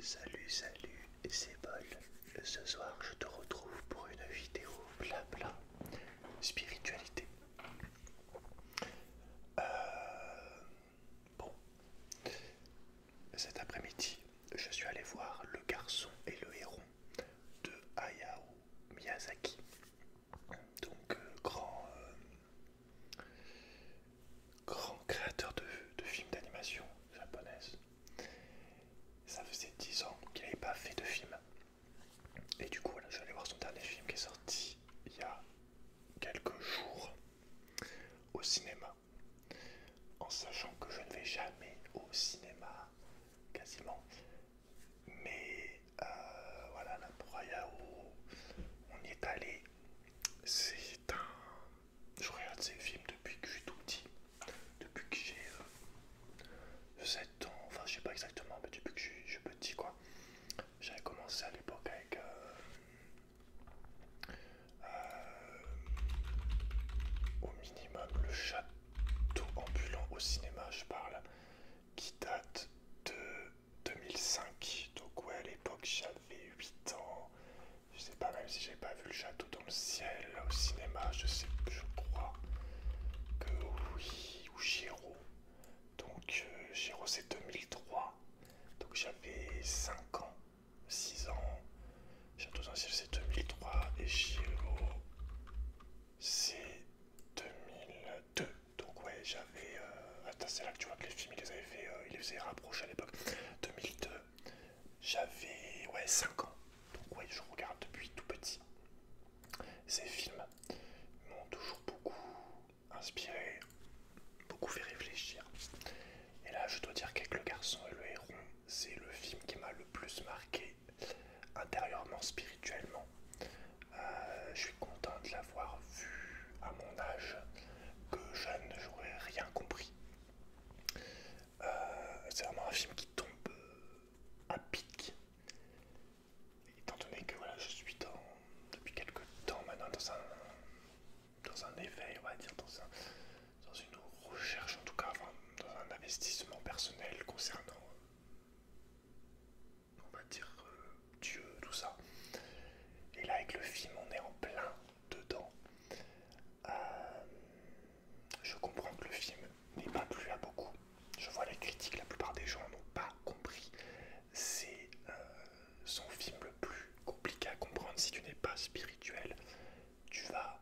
Salut, c'est Paul. Ce soir, je te retrouve pour une vidéo blabla spiritualité. Bon, cet après-midi, je suis allé voir Le Garçon et le Héron de Hayao Miyazaki. Donc, grand créateur de films d'animation japonaise. Ça faisait 10 ans qu'il n'avait pas fait de film. Et du coup, voilà, je suis allé voir son dernier film qui est sorti il y a quelques jours au cinéma. En sachant que je ne vais jamais au cinéma, quasiment. Mais voilà, la Braya où on y est allé, c'est un... Je regarde ces films depuis que je suis tout petit. Depuis que j'ai 7 ans, enfin je sais pas exactement, mais depuis que je suis petit quoi. J'avais commencé à l'époque avec au minimum le château ambulant au cinéma, je parle, qui date de 2005. Donc ouais, à l'époque j'avais 8 ans. Je sais pas même si j'avais pas vu le château dans le ciel au cinéma, je crois que oui, ou Chiro. Donc Chiro c'est 2003. Donc j'avais 5 ans, 6 ans. Château dans le ciel c'est 2003 et Chiro c'est 2002. Donc ouais, j'avais... attends, c'est là que tu vois que les films, il les faisait rapprocher à l'époque. 2002, j'avais ouais, 5 ans. Donc ouais, je regarde depuis tout petit. Ces films m'ont toujours beaucoup inspiré, beaucoup fait réfléchir. Et là, je dois dire qu'avec Le Garçon et le Héron, c'est le film qui m'a le plus marqué intérieurement, spirituellement. Je suis content de l'avoir vu à mon âge, que jeune, j'aurais rien compris. C'est vraiment un film qui tombe à pic, étant donné que voilà, je suis depuis quelques temps maintenant dans un éveil, on va dire, dans une recherche, en tout cas, enfin, dans un investissement personnel concernant, on va dire, Dieu, tout ça. Et là, avec le film, on est en plein dedans. Euh, je comprends que le film n'est pas plu à beaucoup. Je vois les critiques, la plupart des gens n'ont pas compris. C'est son film le plus compliqué à comprendre. Si tu n'es pas spirituel, tu vas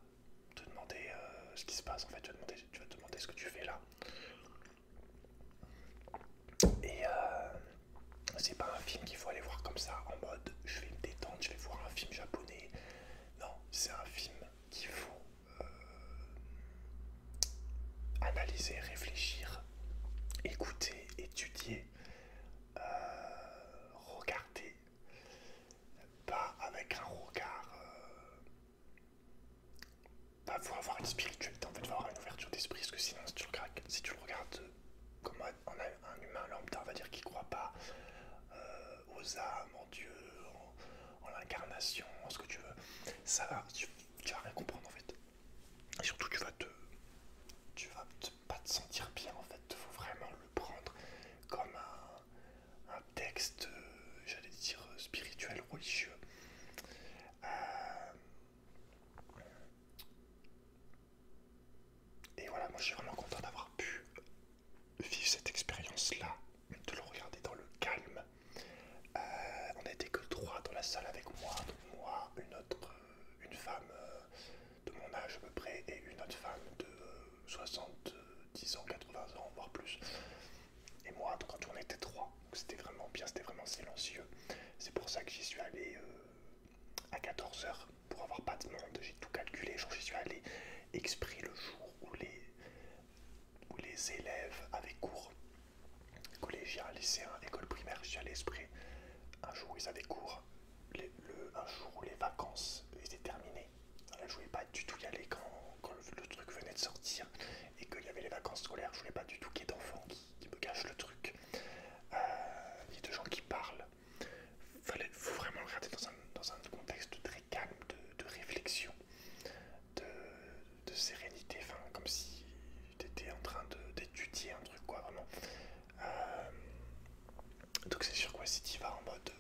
te demander ce qui se passe. En fait, tu vas te demander ce que tu fais là. Et c'est pas un film qu'il faut aller voir comme ça, en mode je vais me détendre, je vais voir un film japonais. Non, c'est un film qu'il faut analyser, réfléchir, écouter, étudier, regarder, pas avec un regard. Bah, faut avoir une spiritualité, en fait, faut avoir une ouverture d'esprit, parce que sinon, si tu le regardes comme un humain lambda, on va dire, qui croit pas aux âmes, en Dieu, en l'incarnation, en ce que tu veux, ça va, tu vas rien comprendre en fait. Et surtout, pas te sentir bien en fait. Il faut vraiment le prendre comme un texte, j'allais dire spirituel, religieux. Et voilà, moi je suis vraiment content d'avoir pu vivre cette expérience-là, de le regarder dans le calme. On n'était que 3 dans la salle avec moi, donc moi, une femme de mon âge à peu près, et une autre femme de 70 ans, 80 ans, voire plus. Et moi, donc quand on était 3, donc c'était vraiment bien, c'était vraiment silencieux. C'est pour ça que j'y suis allé à 14 heures pour avoir pas de monde, j'ai tout calculé, genre j'y suis allé exprès le jour où les élèves avaient cours, collégiens, lycéens, école primaire, j'y allais exprès un jour où ils avaient cours, un jour où les vacances étaient terminées. Là, je voulais pas du tout y aller quand le truc venait de sortir et qu'il y avait les vacances scolaires. Je voulais pas du tout qu'il y ait d'enfants qui me gâchent le truc. Il y a de gens qui parlent. Faut vraiment le regarder dans un contexte très calme de réflexion, de sérénité, enfin, comme si tu étais en train d'étudier un truc, quoi, vraiment. Donc c'est sûr que si tu vas en mode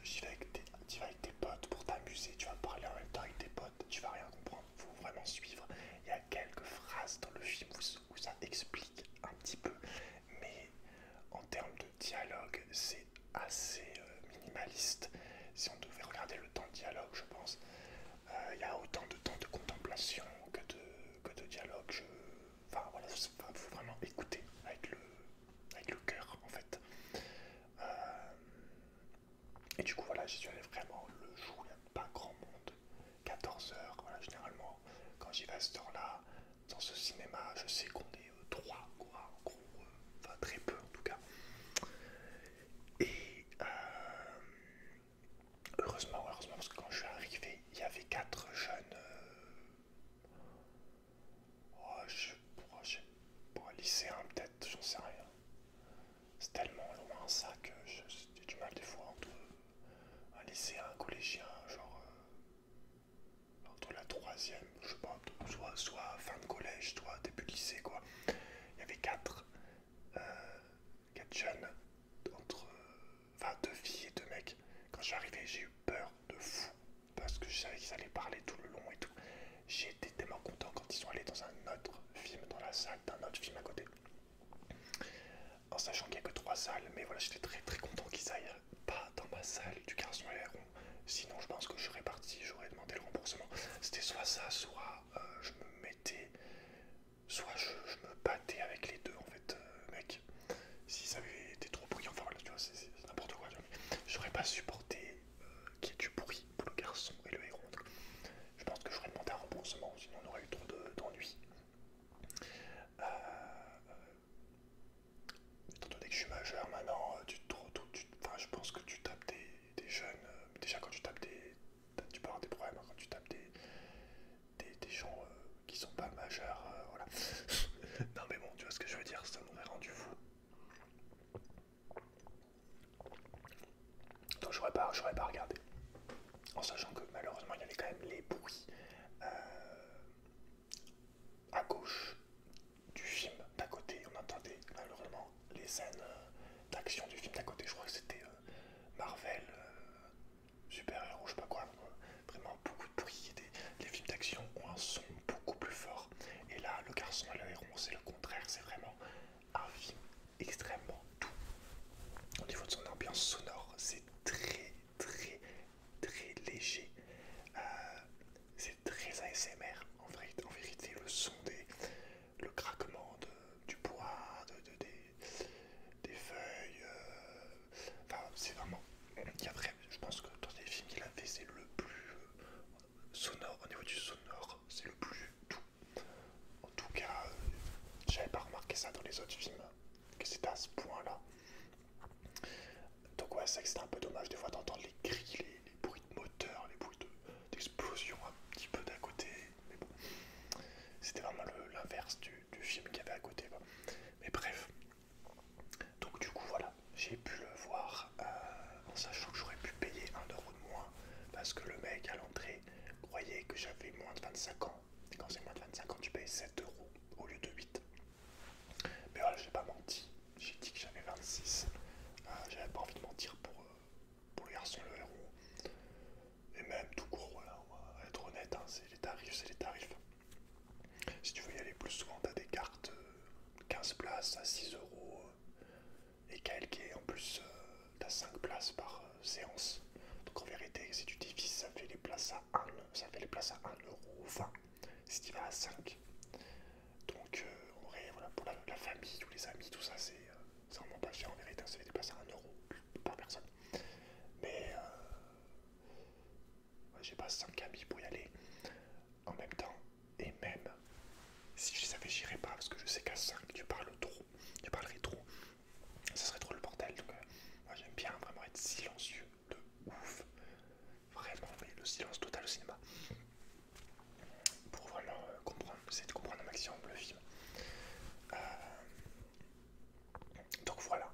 j'y suis allé vraiment le jour où il n'y a pas grand monde. 14 h, voilà, généralement, quand j'y vais à cette heure-là, dans ce cinéma, je sais qu'on est trois, quoi, en gros, enfin très peu en tout cas. Et heureusement, parce que quand je suis arrivé, il y avait 4 jeunes, oh, lycéens peut-être, j'en sais rien. C'est tellement loin ça que j'ai du mal des fois entre un lycéen, un collégien, genre entre la troisième, je sais pas, soit fin de collège, soit début de lycée quoi. Il y avait euh, quatre jeunes, entre, enfin 2 filles et 2 mecs. Quand je suis arrivé, j'ai eu peur de fou parce que je savais qu'ils allaient parler tout le long et tout. J'ai été tellement content quand ils sont allés dans un autre film, dans la salle d'un autre film à côté. En sachant qu'il n'y a que 3 salles, mais voilà, j'étais très très content qu'ils aillent pas dans ma salle du Garçon et Héron. Sinon, je pense que j'aurais parti, j'aurais demandé le remboursement. C'était soit ça, soit je me mettais, soit je me battais avec les deux en fait, mec. Si ça avait été trop bruyant, enfin voilà, tu vois, c'est n'importe quoi. J'aurais pas supporté qu'il y ait du bruit pour le Garçon et le Héron. Donc, je pense que j'aurais demandé un remboursement, sinon on aurait eu trop d'ennuis. Étant donné que je suis majeur maintenant, enfin, je pense que tu tapes des jeunes. Déjà, quand tu tapes tu peux avoir des problèmes hein, quand tu tapes des gens qui sont pas majeurs. Voilà. Non, mais bon, tu vois ce que je veux dire, ça m'aurait rendu fou. Donc, j'aurais pas regardé. En sachant que malheureusement, il y avait quand même les bruits à gauche du film d'à côté. On entendait malheureusement les scènes d'action du film d'à côté. Je crois que c'était Marvel, super-héros, je sais pas quoi. Vraiment beaucoup de bruit. Les films d'action ont un son beaucoup plus fort. Et là, Le Garçon et le Héron, c'est le contraire. C'est vraiment un film extrêmement doux. Au niveau de son ambiance sonore, c'est très très très léger. Euh, c'est très ASMR en vérité, le son le craquement du bois, des feuilles. Enfin, c'est vraiment. Je pense que dans les films qu'il a fait, c'est le plus sonore. Au niveau du sonore, c'est le plus doux. En tout cas, j'avais pas remarqué ça dans les autres films, que c'était à ce point-là. Donc ouais, c'est vrai que c'était un peu dommage des fois d'entendre les cris, les bruits de moteur, les bruits d'explosion un petit peu d'à côté. Mais bon, c'était vraiment l'inverse du film qu'il y avait à côté quoi. Mais bref, donc du coup voilà, j'ai pu le voir en sachant que j'aurais pu payer 1 € de moins parce que le mec à l'entrée croyait que j'avais moins de 25 ans. Et quand c'est moins de 25 ans, tu payes 7 € au lieu de 8. Mais voilà, j'ai pas menti, j'ai dit que j'avais 26. J'avais pas envie de mentir pour Le Garçon et le Héron. Et même tout court, voilà, on va être honnête, hein, c'est les tarifs, c'est les tarifs. Si tu veux y aller plus souvent, t'as des cartes 15 places à 6 € et quelques, et en plus t'as 5 places par séance. Donc en vérité, si tu divises, ça fait les places à 1, ça fait les places à 1,20 € si tu vas à 5. Donc en vrai, voilà, pour la famille ou les amis, tout ça, c'est vraiment pas cher en vérité, ça fait des places à 1 € par personne. Mais ouais, j'ai pas 5 amis pour y aller en même temps. Et même si je savais, j'irais pas parce que je sais qu'à 5 tu parlerais trop. Ça serait trop le bordel. Donc moi j'aime bien vraiment être silencieux de ouf. Vraiment, mais le silence total au cinéma. Pour vraiment comprendre, essayer de comprendre un maximum le film. Donc voilà.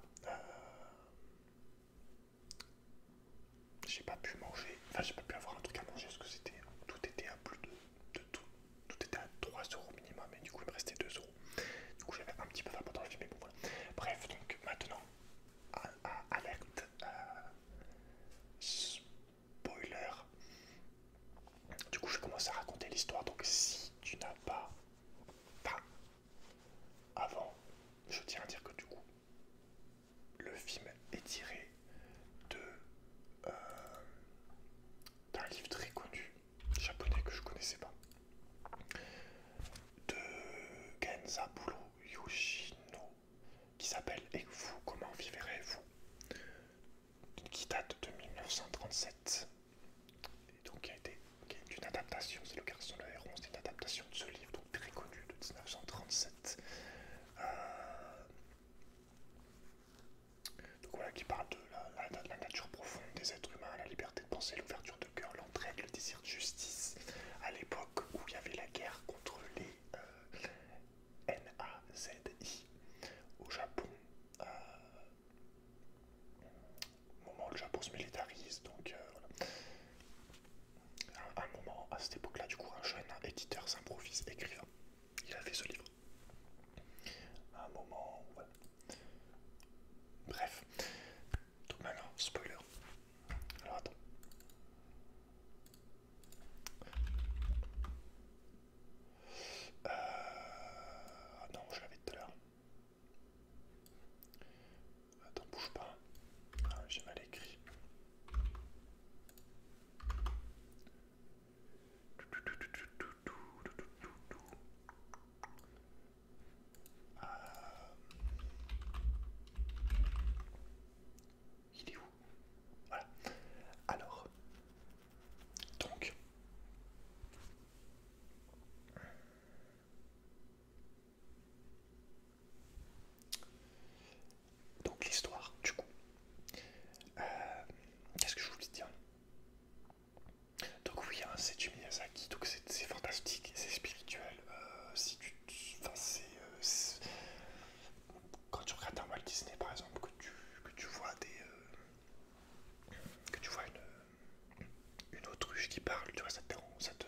J'ai pas pu manger, enfin j'ai pas pu avoir un truc à manger parce que tout était à plus de tout était à 3 € minimum et du coup il me restait 2 €. Du coup j'avais un petit peu faim pendant le film mais bon voilà. Bref, donc maintenant, alerte, spoiler. Du coup je vais commencer à raconter l'histoire, donc si tu n'as pas avant, je tiens à dire que du coup le film est tiré de d'un livre très connu japonais que je connaissais pas, de Genzaburo Yoshino, qui s'appelle Et vous, comment vivrez-vous, qui date de 1937. Et donc qui est une adaptation, c'est Le Garçon de Héron, c'est une adaptation de ce livre donc très connu de 1937. Donc voilà, qui parle de la nature profonde des êtres humains, la liberté de penser, l'ouverture de cœur, l'entraide, le désir de justice, à l'époque où il y avait la guerre contre les Nazi au Japon, au moment où le Japon se militarise, donc voilà. À un moment, à cette époque-là, du coup, un jeune éditeur s'improvise écrivain. Il a fait ce livre. À un moment, voilà. Bref. Donc maintenant, spoiler. Alors attends. Non, je l'avais tout à l'heure. Attends, bouge pas. Ah, j'ai mal écrit. Il est où? Voilà. Alors, donc, l'histoire, du coup. Qu'est-ce que je voulais dire? Donc oui, hein, c'est du Miyazaki, donc c'est fantastique, c'est spirituel. Si tu, enfin, quand tu regardes un Walt Disney par exemple, que tu vois que tu vois une autruche qui parle, tu vois, ça te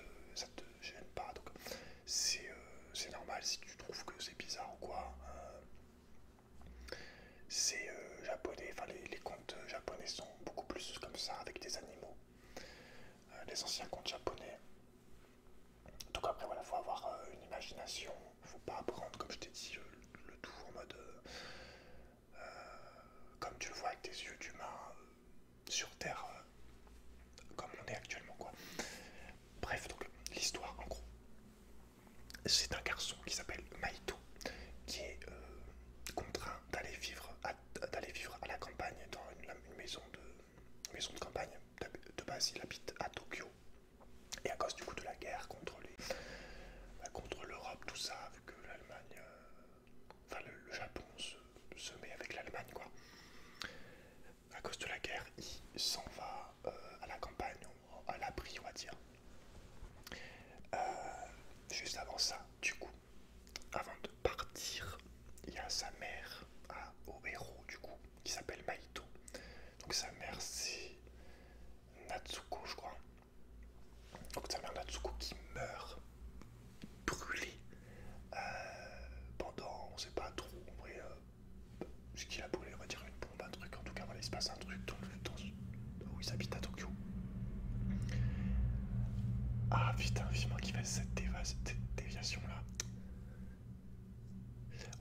gêne pas. Donc c'est normal si tu trouves que c'est bizarre ou quoi. C'est japonais, enfin les contes japonais sont beaucoup plus comme ça avec des animaux. Les anciens contes japonais. Donc après voilà, faut avoir une imagination, faut pas apprendre comme je t'ai dit le tout en mode comme tu le vois avec tes yeux d'humain sur Terre comme on est actuellement quoi. Bref donc l'histoire en gros, c'est un garçon qui s'appelle Maito qui est contraint d'aller vivre à la campagne dans une maison de campagne. De base il habite à Tokyo et à cause du coup de la guerre contre l'Europe, tout ça, vu que l'Allemagne, enfin le Japon se met avec l'Allemagne, quoi. À cause de la guerre, il s'en va à la campagne, à l'abri, on va dire. Juste avant ça, du coup, avant de partir, il y a sa mère au héros, du coup, qui s'appelle Maito. Donc sa mère, c'est Natsuko, je crois. Donc sa mère Natsuko qui meurt brûlée pendant, on sait pas trop, en vrai, ce qu'il a brûlé, on va dire une bombe, un truc. En tout cas, voilà, il se passe un truc où ils habitent à Tokyo. Ah putain, vivement qu'il fasse cette déviation là.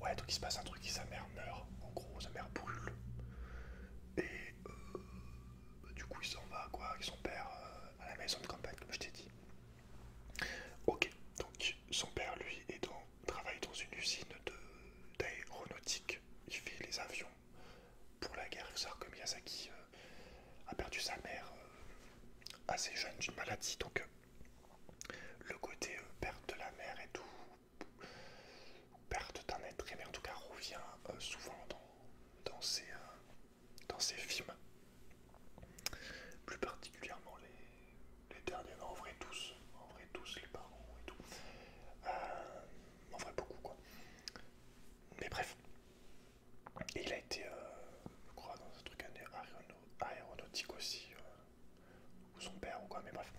Ouais, donc il se passe un truc et sa mère meurt. En gros, sa mère brûle. Et du coup, il s'en va quoi, avec son père à la maison de campagne, comme je t'ai dit. Ok, donc son père, lui, travaille dans une usine d'aéronautique. Il fait les avions pour la guerre. Il faut savoir que Miyazaki a perdu sa mère assez jeune d'une maladie, donc le côté perte de la mère et tout, perte d'un être aimé en tout cas revient souvent dans ces films, plus particulièrement les derniers, mais en vrai tous les parents et tout, en vrai beaucoup quoi. Mais bref, et il a été, je crois, dans un truc aéronautique aussi, ou son père ou quoi, mais bref.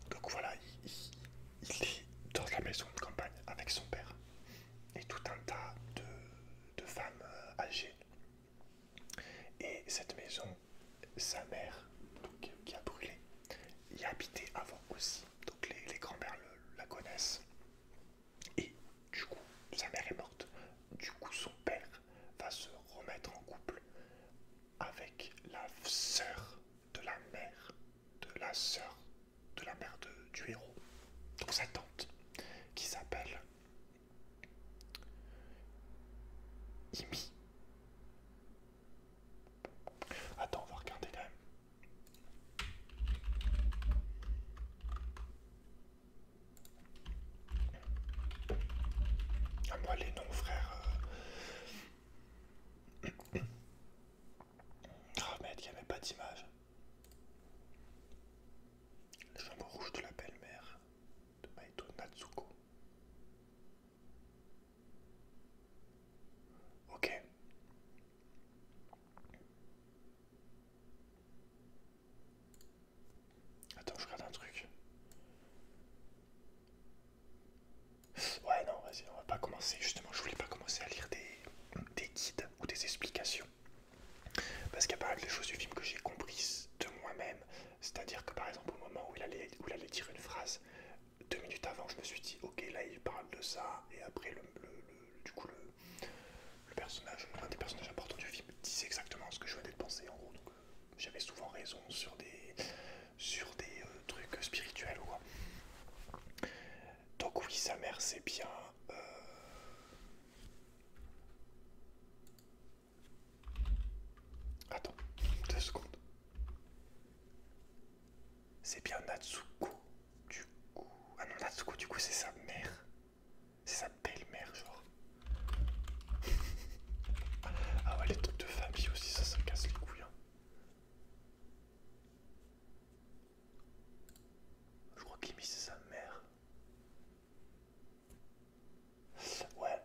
Donc voilà, il est dans la maison de campagne avec son père et tout un tas de femmes âgées. Et cette maison, sa mère, donc, qui a brûlé, y habitait avant aussi. Donc les grands-mères la connaissent. Et du coup, sa mère est morte. Du coup, son père va se remettre en couple avec la sœur de la mère de la sœur de la mère du héros. Donc sa tante, qui s'appelle Imi. Attends, on va regarder quand même. commencer, justement, je voulais pas commencer à lire des guides ou des explications. Parce qu'il y a pas mal de choses du film que j'ai comprises de moi-même. C'est-à-dire que par exemple, au moment où il allait dire une phrase, 2 minutes avant, je me suis dit, ok, là il parle de ça, et après, du coup, le personnage, un des personnages importants du film, disait exactement ce que je venais de penser, en gros. Donc, j'avais souvent raison sur des trucs spirituels ou quoi. Donc, oui, sa mère, c'est bien. Attends, 2 secondes. C'est bien Natsuko, du coup. Ah non, Natsuko, du coup, c'est sa mère. C'est sa belle-mère, genre. Ah ouais, les trucs de famille aussi, ça casse les couilles. Hein. Je crois qu'Kimi, c'est sa mère. Ouais.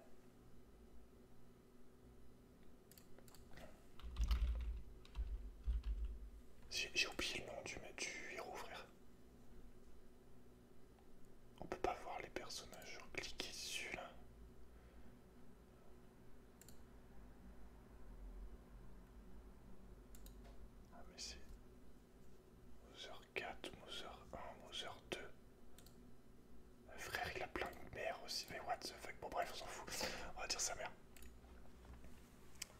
J'ai oublié le nom du héros, frère. On peut pas voir les personnages, genre cliquer dessus là. Ah mais c'est Mother 4, Mother 1, Mother 2. Frère, il a plein de mères aussi, mais what the fuck. Bon bref, on s'en fout. On va dire sa mère.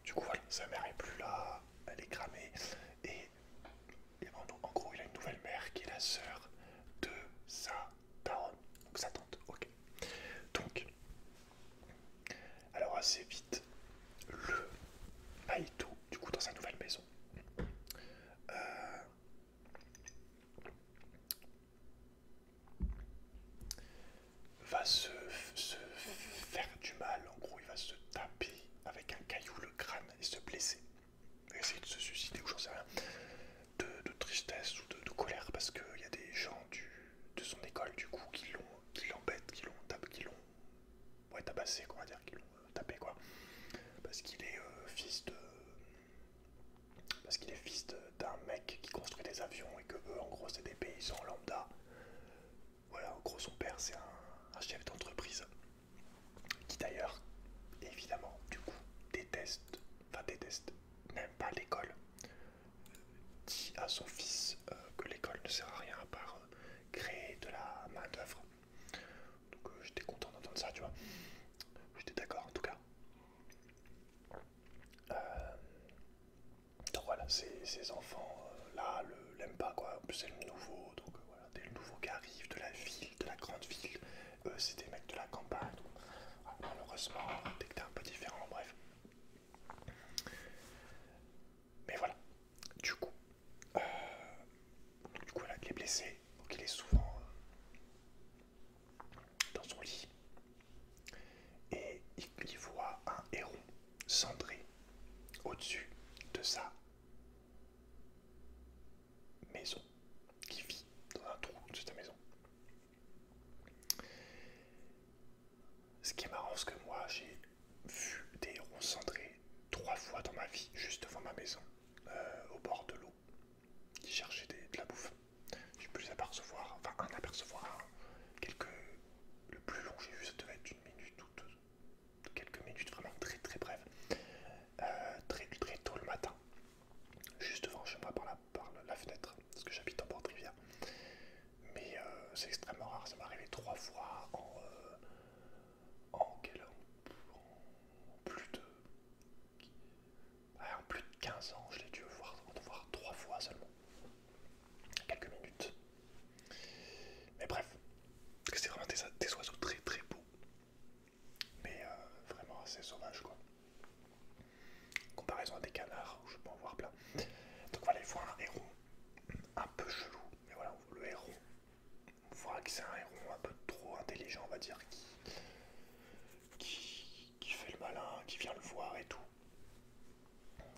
Du coup voilà, sa mère est plus là, elle est cramée. Et en gros, il a une nouvelle mère qui est la sœur de sa daronne, donc sa tante, ok. Donc, alors assez vite, le Maito, du coup dans sa nouvelle maison, va se faire du mal. En gros, il va se taper avec un caillou le crâne et se blesser. Il va essayer de se suicider ou j'en sais rien. De tristesse ou de colère parce qu'il y a des gens de son école du coup qui l'embêtent, qui l'ont ouais, tabassé, quoi, on va dire, qui l'ont tapé quoi. Parce qu'il est d'un mec qui construit des avions et que eux en gros c'est des paysans lambda. Voilà, en gros son père c'est un chef d'entreprise qui d'ailleurs évidemment du coup déteste, n'aime pas l'école, dit à son fils que l'école ne sert à rien à part créer de la main d'œuvre. Donc j'étais content d'entendre ça, tu vois. J'étais d'accord en tout cas. Donc voilà, ces enfants là l'aiment pas quoi. En plus c'est le nouveau, donc voilà, dès le nouveau qui arrive de la ville, de la grande ville, eux c'est des mecs de la campagne. Donc, voilà, malheureusement, dès que t'es un peu différent, bref. Mais voilà, du coup, euh, voilà, il est blessé, donc il est souvent dans son lit et il voit un héron cendré au-dessus de sa maison, qui vit dans un trou de sa maison. Ce qui est marrant, c'est que moi j'ai vu des hérons cendrés 3 fois dans ma vie, juste devant ma maison, au bord de l'eau, qui cherchaient de la bouffe. J'ai pu les apercevoir, enfin un apercevoir, quelques. Le plus long que j'ai vu, ça devait être 1 minute ou quelques minutes, vraiment très très bref. Très tôt le matin, juste devant chez moi par la fenêtre, parce que j'habite en bord de rivière. Mais c'est extrêmement rare, ça m'est arrivé 3 fois plus de en plus de 15 ans, je l'ai dû voir 3 fois seulement. Quelques minutes. Mais bref, c'est vraiment des oiseaux très très beaux. Mais vraiment assez sauvages quoi. En comparaison à des canards, où je peux en voir plein. Donc voilà, il faut un héron un peu chelou. Mais voilà, le héron, on voit que c'est un héron un peu trop intelligent, on va dire, qui fait le malin, qui vient le voir et tout.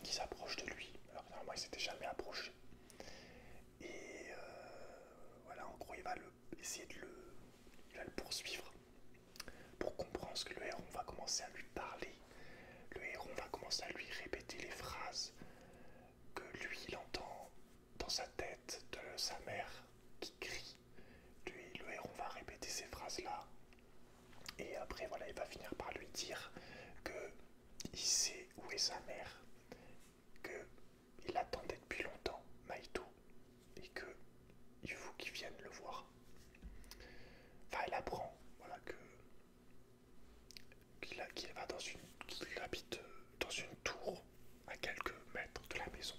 Qui s'approche de lui. Alors que normalement il s'était jamais approché. Et voilà, en gros il va il va le poursuivre pour comprendre ce que le héron va commencer à lui parler. Le héron va commencer à lui répéter les phrases que lui il entend dans sa tête de sa mère qui crie. Lui, le héron va répéter ces phrases là Et après, voilà, il va finir par lui dire que il sait où est sa mère, qu'il l'attendait depuis longtemps, Maito, et que il faut qu'il vienne le voir. Enfin, elle apprend, voilà, qu'il va qu'il habite dans une tour à quelques mètres de la maison.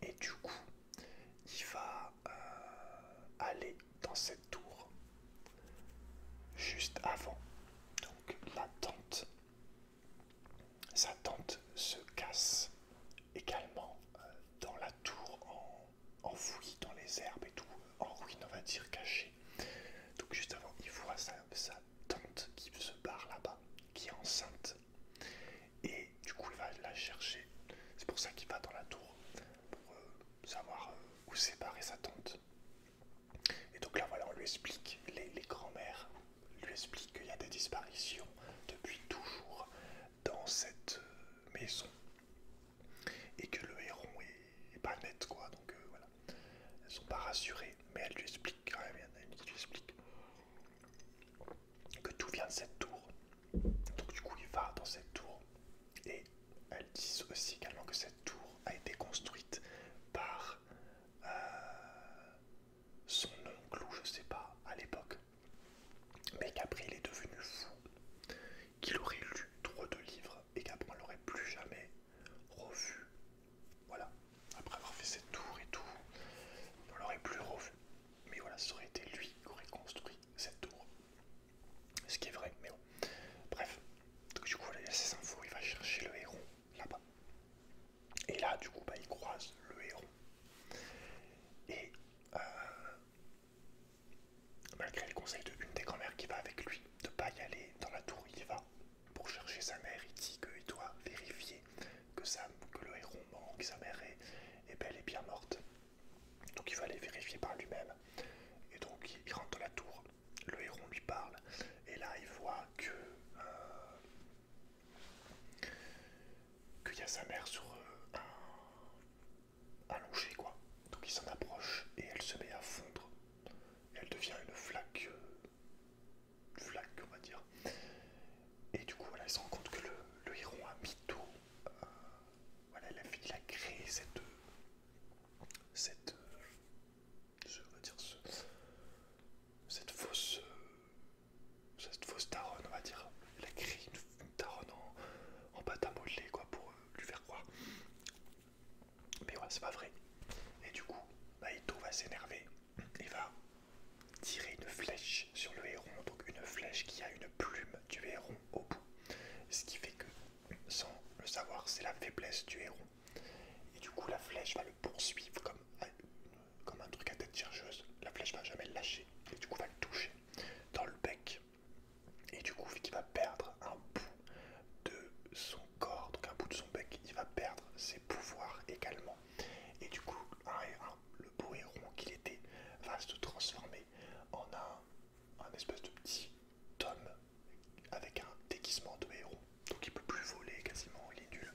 Et du coup, il va aller dans cette tour juste avant. Donc sa tante se casse également dans la tour enfouie dans les herbes et tout, en ruine on va dire, cachée. Donc juste avant, il voit sa tante qui se barre là-bas, qui est enceinte. Et du coup, il va la chercher. C'est pour ça qu'il va dans la tour, pour savoir où séparer sa tante. Et donc là, voilà, on lui explique, les grands-mères lui expliquent qu'il y a des disparitions depuis toujours dans cette maison. Et que le héron est pas net, quoi. Donc voilà. Elles sont pas rassurées, mais elles lui expliquent quand même, elle lui explique que tout vient de cette tour. Donc du coup, il va dans cette tour. Et elles disent aussi également que cette tour a été construite par son oncle, ou je sais pas, à l'époque. Mais qu'après il est devenu fou, qu'il aurait lu trop de livres et qu'après on l'aurait plus jamais revu. Voilà, après avoir fait cette tour et tout, on l'aurait plus revu. Mais voilà, ça aurait été lui qui aurait construit cette tour. Ce qui est vrai, mais bon. Bref, donc du coup, il y a ces infos, il va chercher le héron là-bas. Et là, du coup, il croise le héron. Et malgré les conseils d'une des grand-mères qui va avec lui, de ne pas y aller dans la tour, il y va pour chercher sa mère. Il dit qu'il doit vérifier que le héron ment, que sa mère est bel et bien morte. Donc il va aller vérifier par lui-même. Et donc il rentre dans la tour, le héron lui parle, et là il voit qu'il y a sa mère sur allongée, quoi. Donc il s'en approche et elle se met à fondre. Et elle devient une flaque, on va dire. Et du coup, voilà, il se rend compte que le héron a mis tout. Voilà, il a créé je veux dire, cette fausse daronne, on va dire. Il a créé une daronne en pâte à modeler, quoi, pour lui faire croire. Mais ouais, c'est pas vrai. Et du coup, Maito va s'énerver. Il va tirer une flèche sur le héron, donc une flèche qui a une plume du héron au bout. Ce qui fait que, sans le savoir, c'est la faiblesse du héron. Et du coup, la flèche va le poursuivre comme un truc à tête chercheuse. La flèche va jamais le lâcher. Et du coup, va le toucher dans le bec. Et du coup, vu qu'il va perdre un bout de son corps, donc un bout de son bec, il va perdre ses pouvoirs également. Et du coup, le beau héron qu'il était va se transformer en un espèce de petit homme avec un déguisement de héron. Donc il peut plus voler quasiment, il est nul.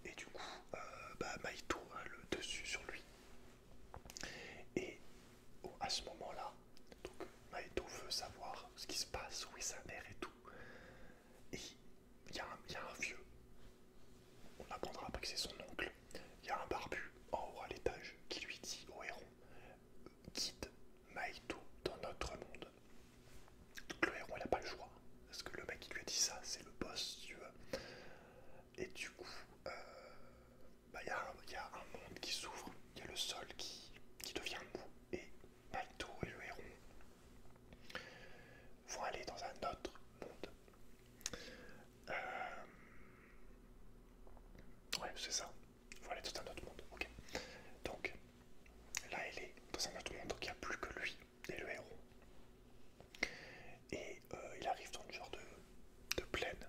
Et du coup, Maito a le dessus sur lui. Et à ce moment-là, donc Maito veut savoir ce qui se passe, où est sa mère et tout. Et il y a un vieux, on apprendra après que c'est son oncle, il y a un barbu en haut à l'étage qui lui dit au héron: guide Maito dans notre monde. Donc le héron il n'a pas le choix, parce que le mec qui lui a dit ça, c'est le boss, tu vois. Et du coup, il y a un monde qui s'ouvre, il y a le sol qui devient mou, et Maito et le héron vont aller dans un autre monde. Ouais, c'est ça. Il faut aller dans un autre monde, ok. Donc, là, il est dans un autre monde, donc il n'y a plus que lui et le héros. Et il arrive dans une genre de plaine,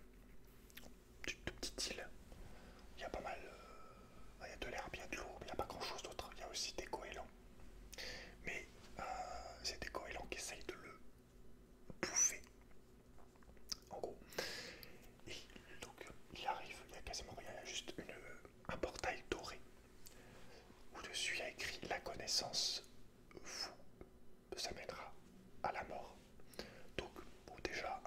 de petite île. Il y a pas mal... il y a de l'herbe, il y a de l'eau, mais il n'y a pas grand chose d'autre. Il y a aussi des goélands. Mais c'est des goélands qui essayent de le bouffer, en gros. Et donc, il arrive, il y a quasiment rien, il y a juste un portail doré où dessus il y a écrit: la connaissance vous amènera à la mort. Donc bon, déjà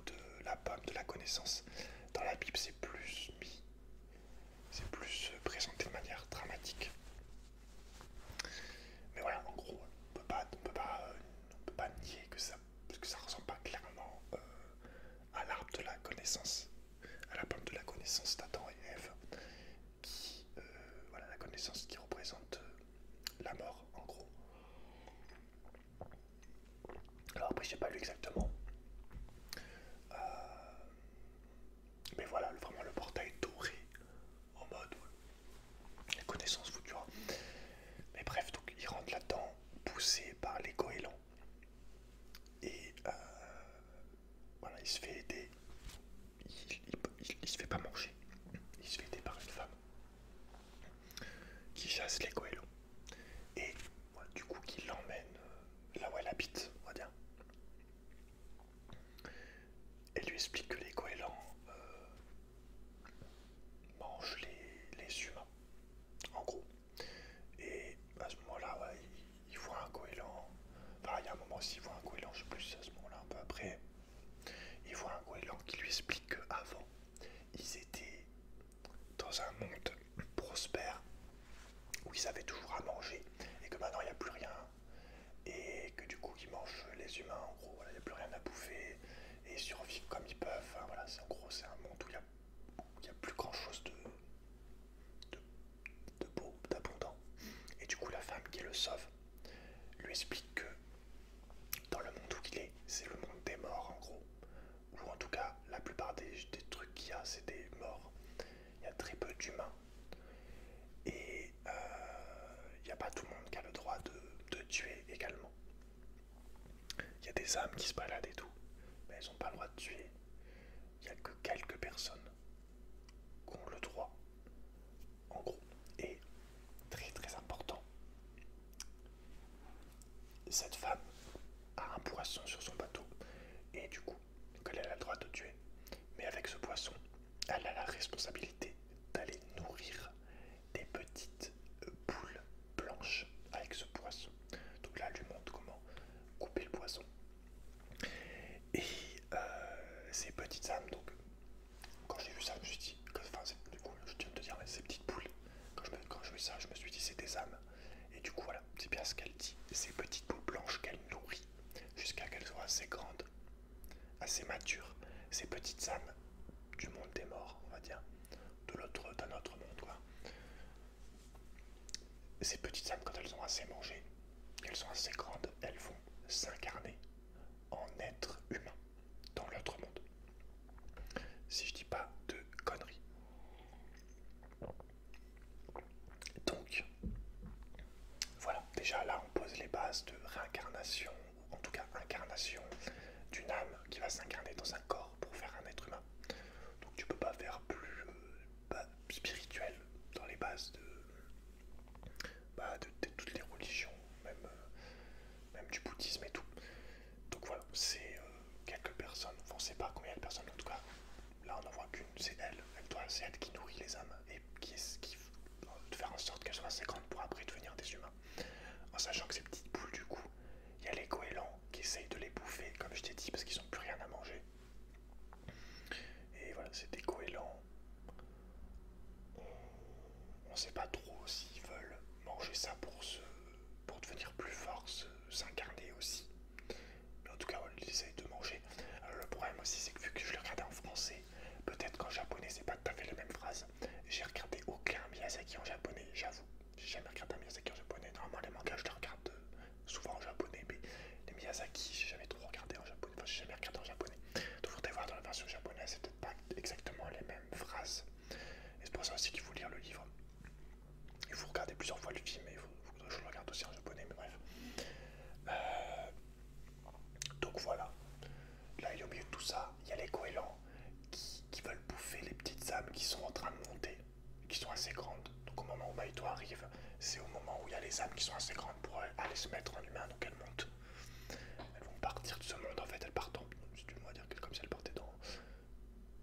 de la pomme de la connaissance. Dans la Bible, c'est plus présenté de manière dramatique. Mais voilà, en gros, on peut pas nier que ça ressemble pas clairement à l'arbre de la connaissance, à la pomme de la connaissance d'Adam et Ève, qui, voilà, la connaissance qui représente la mort, en gros. Alors après, j'ai pas lu exactement, mais voilà, vraiment le portail doré, en mode la connaissance vous tuera. Mais bref, donc il rentre là-dedans, poussé par les goélands. Et voilà, il se fait aider. Il se fait pas manger. Il se fait aider par une femme qui chasse les goélands. Et voilà, du coup, qui l'emmène là où elle habite, on va dire. Elle lui explique que les goélands mangent les humains, en gros. Et à ce moment-là, ouais, il voit un goéland. Enfin, il y a un moment aussi, il voit un goéland, je sais plus, à ce moment-là, un peu après. Il voit un goéland qui lui explique qu'avant, ils étaient dans un monde prospère où ils avaient toujours à manger et que maintenant il n'y a plus rien et que du coup ils mangent les humains, en gros, voilà, il n'y a plus rien à bouffer et ils survivent comme ils peuvent. Enfin, voilà, en gros, c'est un monde où il y a plus grand chose de, de beau, d'abondant. Et du coup, la femme qui le sauve lui explique que dans le monde où il est, c'est le monde des morts, en gros. Ou en tout cas, la plupart des trucs qu'il y a, c'est des morts. Il y a très peu d'humains. Et il n'y a pas tout le monde qui a le droit de tuer également. Il y a des âmes qui se baladent et tout, mais elles n'ont pas le droit de tuer. Il n'y a que quelques personnes qui ont le droit, en gros. Et très très important, cette femme a un poisson sur son bateau et du coup, elle a le droit de tuer. Mais avec ce poisson, elle a la responsabilité d'aller nourrir des petites poules blanches avec ce poisson. Donc là, elle lui montre comment couper le poisson. Et ces petites âmes, donc, quand j'ai vu ça, je me suis dit, enfin, du coup, je tiens de te dire, ces petites poules, quand je vis ça, je me suis dit, c'est des âmes. Et du coup, voilà, c'est bien ce qu'elle dit. Ces petites poules blanches qu'elle nourrit jusqu'à qu'elles soient assez grandes, assez matures. Ces petites âmes du monde des morts, on va dire, d'un autre monde, quoi. Ces petites âmes, quand elles ont assez mangé, qu'elles sont assez grandes, elles vont s'incarner en être humain dans l'autre monde. Si je dis pas de conneries. Donc, voilà, déjà là on pose les bases de réincarnation, ou en tout cas incarnation d'une âme qui va s'incarner dans un corps pour faire un être humain. Donc tu peux pas faire plus spirituel dans les bases de toutes les religions, même du bouddhisme et tout. Donc voilà, c'est quelques personnes, enfin on sait pas combien de personnes, en tout cas là on n'en voit qu'une, c'est elle, c'est elle qui nourrit les âmes et qui de faire en sorte qu'elles soient assez grandes pour après devenir des humains. En sachant que ces petites poules, du coup, il y a les goélands qui essayent de les bouffer, comme je t'ai dit, parce qu'ils n'ont plus rien à manger. Et voilà, c'est des goélands. On ne sait pas trop s'ils veulent manger ça pour devenir plus forts, s'incarner aussi. Mais en tout cas, voilà, ils essayent de manger. Alors, le problème aussi, c'est que vu que je le regardais en français, peut-être qu'en japonais, c'est pas tout à fait les mêmes phrases. J'ai regardé aucun Miyazaki en japonais, j'avoue. J'ai jamais regardé un Miyazaki en japonais. Normalement, les mangas, je les regarde souvent en japonais, mais les Miyazaki, j'ai jamais trop regardé en japonais. Enfin, j'ai jamais regardé en japonais. Donc, faudrait voir dans la version japonaise, c'est peut-être pas exactement les mêmes phrases. Et c'est pour ça aussi qu'il faut lire le livre. Il faut regarder plusieurs fois le film, et il faut que je le regarde aussi en japonais, mais bref. Donc voilà. Là, il y a au milieu de tout ça, il y a les goélands qui veulent bouffer les petites âmes qui sont en train de monter, qui sont assez grandes. Donc au moment où Maito arrive, c'est au moment où il y a les âmes qui sont assez grandes pour aller se mettre en humain, donc elles montent. Elles vont partir de ce monde, en fait, elles partent en... Si tu veux dire que comme si elles partaient dans...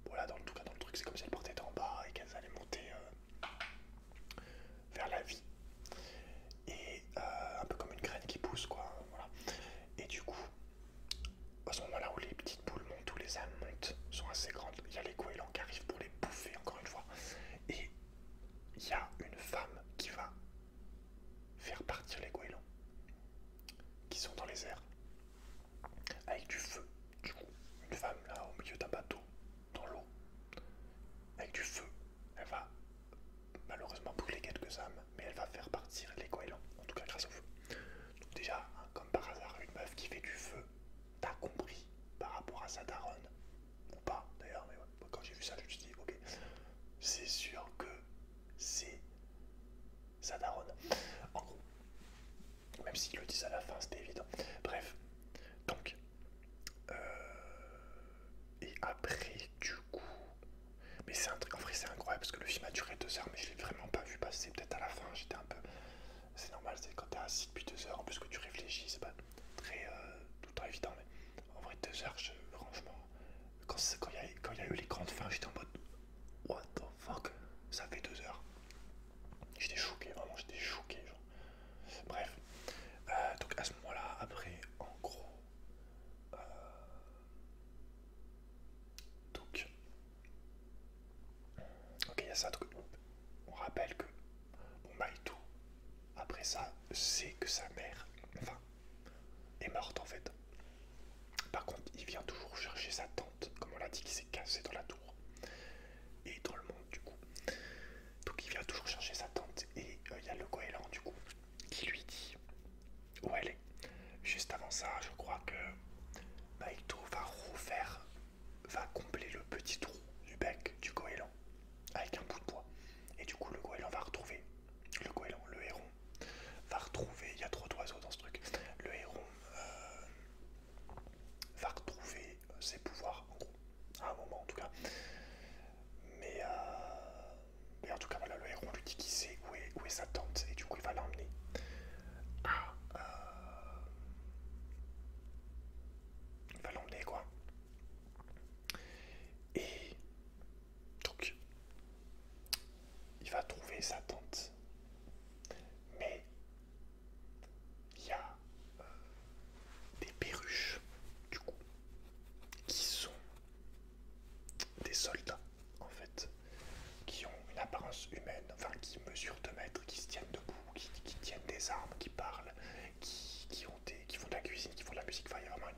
Voilà, en tout cas dans le truc, c'est comme si elles partaient d'en bas et qu'elles allaient monter vers la vie. Et un peu comme une graine qui pousse, quoi, voilà. Et du coup, à ce moment-là où les petites poules montent, où les âmes montent, assez grandes. Il y a les goélands qui arrivent pour les bouffer, encore une fois. Et il y a une femme qui va faire partir les goélands qui sont dans les airs avec du feu. Du coup, une femme là au milieu d'un bateau, dans l'eau, avec du feu. Elle va malheureusement brûler quelques âmes, mais elle va faire partir les goélands, en tout cas grâce au feu. Donc déjà, hein, comme par hasard, une meuf qui fait du feu, t'as compris par rapport à sa daronne, ou pas d'ailleurs, mais ouais, quand j'ai vu ça, je me suis dit, ok, c'est sûr que c'est sa daronne. En gros, même s'ils le disent à la fin, c'était évident. Bref, donc, et après, du coup, mais c'est un truc, en vrai, c'est incroyable parce que le film a duré 2 heures, mais je l'ai vraiment pas vu passer. Peut-être à la fin, j'étais un peu. C'est normal, c'est quand t'es assis depuis 2 heures, en plus que tu réfléchis, c'est pas très tout le temps évident, mais en vrai, 2 heures, franchement, quand il y a eu les grandes fins, j'étais en mode what the fuck, ça fait 2 heures. J'étais choqué, vraiment, j'étais choqué, genre. Bref, donc à ce moment-là, après, en gros, donc, ok, il y a ça, donc, on rappelle que bon, Maïtou, après ça, c'est que sa mère, enfin, est morte en fait. Par contre, il vient toujours chercher sa tante, comme on l'a dit, qui s'est cassée dans la tour et dans le monde du coup. Donc il vient toujours chercher sa tante et il y a le goéland du coup qui lui dit où elle est. Juste avant ça, je crois que Maito va combler le petit trou du bec du goéland avec un bout de bois. Et du coup, le goéland va retrouver, le héron va retrouver, il y a trop d'oiseaux dans ce truc, le héron va retrouver ses pouvoirs, en gros, à un moment en tout cas. Mais en tout cas, voilà, le héron lui dit qu'il sait où est sa tante, et du coup, il va l'emmener à. Il va l'emmener, quoi. Et donc, il va trouver sa tante. Mais il y a des perruches, du coup, qui sont des soldats, en fait, qui ont une apparence humaine, enfin qui mesurent 2 mètres, qui se tiennent debout, qui tiennent des armes, qui parlent, qui font de la cuisine, qui font de la musique. Enfin, il y a vraiment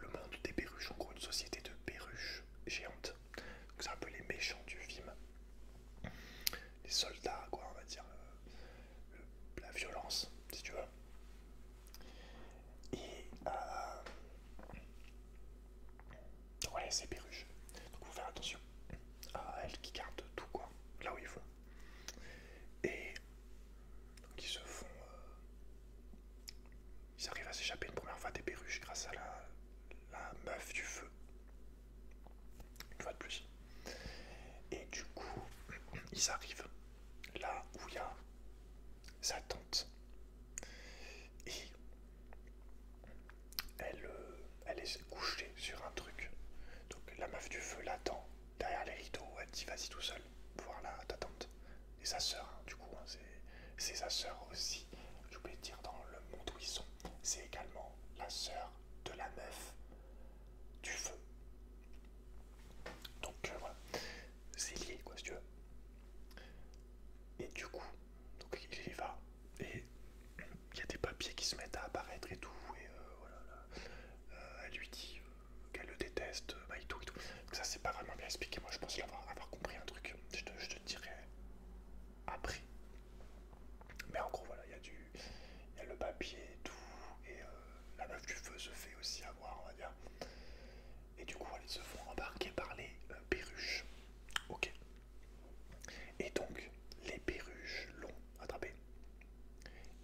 le monde des perruches, en gros une société de perruches géantes. Donc c'est un peu les méchants du film. Les soldats, quoi, on va dire, la violence, si tu veux. Et donc voilà, ces perruches. Donc faut faire attention à elles qui gardent tout, quoi, là où ils vont. Et donc ils arrivent à s'échapper une première fois des perruches grâce à la meuf du feu. Une fois de plus. Et du coup, ils arrivent là où il y a sa tante. Et elle est couchée sur un truc. Donc la meuf du feu l'attend derrière les rideaux. Elle dit vas-y tout seul, voir ta tante. Et sa sœur, hein, du coup, hein, c'est sa sœur aussi. J'ai oublié de dire, dans le monde où ils sont, c'est également la sœur de la meuf du feu. Donc voilà, c'est lié, quoi, si tu veux. Et du coup, donc il y va. Et il y a des papiers qui se mettent à apparaître et tout. Et voilà, elle lui dit qu'elle le déteste, et tout et tout. Donc ça, c'est pas vraiment bien expliqué. Moi, je pense avoir compris un truc. Je te dirai après. Mais en gros, voilà, il y a le papier et tout. Et la meuf du feu se fait aussi avoir, on va dire. Et du coup, ils se font embarquer par les perruches. Ok. Et donc, les perruches l'ont attrapé.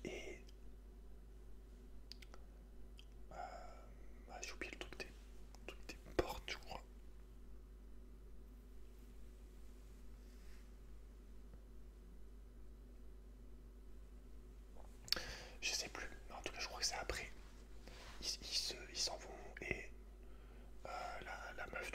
Et j'ai oublié le truc des portes, je crois. Je sais plus, mais en tout cas, je crois que c'est après. Ils s'en vont et la meuf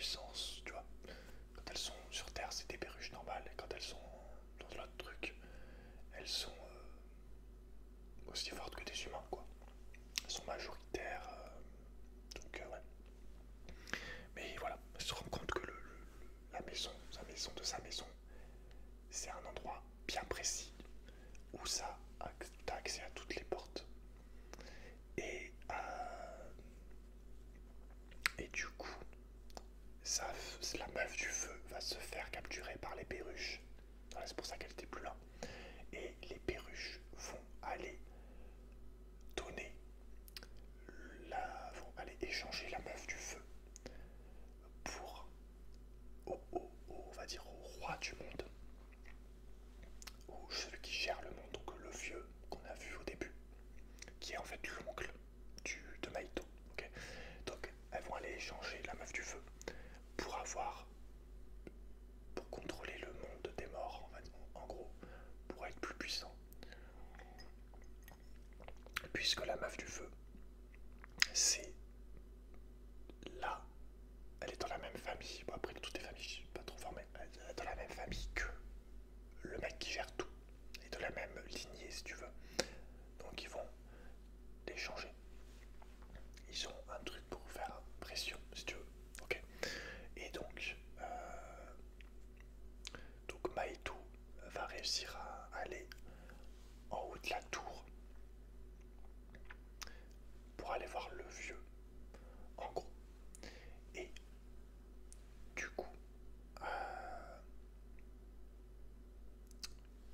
puissance, tu vois. Quand elles sont sur Terre, c'est des perruches normales, et quand elles sont dans l'autre truc, elles sont aussi fortes que des humains, quoi. Elles sont majoritaires, ouais. Mais voilà, elle se rend compte que la maison, sa maison de sa maison, c'est un endroit bien précis où ça t'as accès à toutes les portes. Et, et du coup, ça, la meuf du feu va se faire capturer par les perruches. Voilà, c'est pour ça qu'elle était plus là. Et les perruches vont aller donner vont aller échanger la meuf du feu pour on va dire au roi du monde, ou celui qui gère le monde, donc le vieux qu'on a vu au début, qui est en fait l'oncle de Maito. Okay, donc elles vont aller échanger la meuf du feu pour contrôler le monde des morts, en gros, pour être plus puissant. Puisque la meuf du feu, c'est là, elle est dans la même famille. Bon, après, toutes les familles, je suis pas trop formé. Elle est dans la même famille que le mec qui gère tout. Et de la même lignée, si tu veux. Donc, ils vont l'échanger. Ils ont un truc pour faire pression, si tu veux. Ok. Et donc Maito va réussir à aller en haut de la tour pour aller voir le vieux, en gros. Et du coup,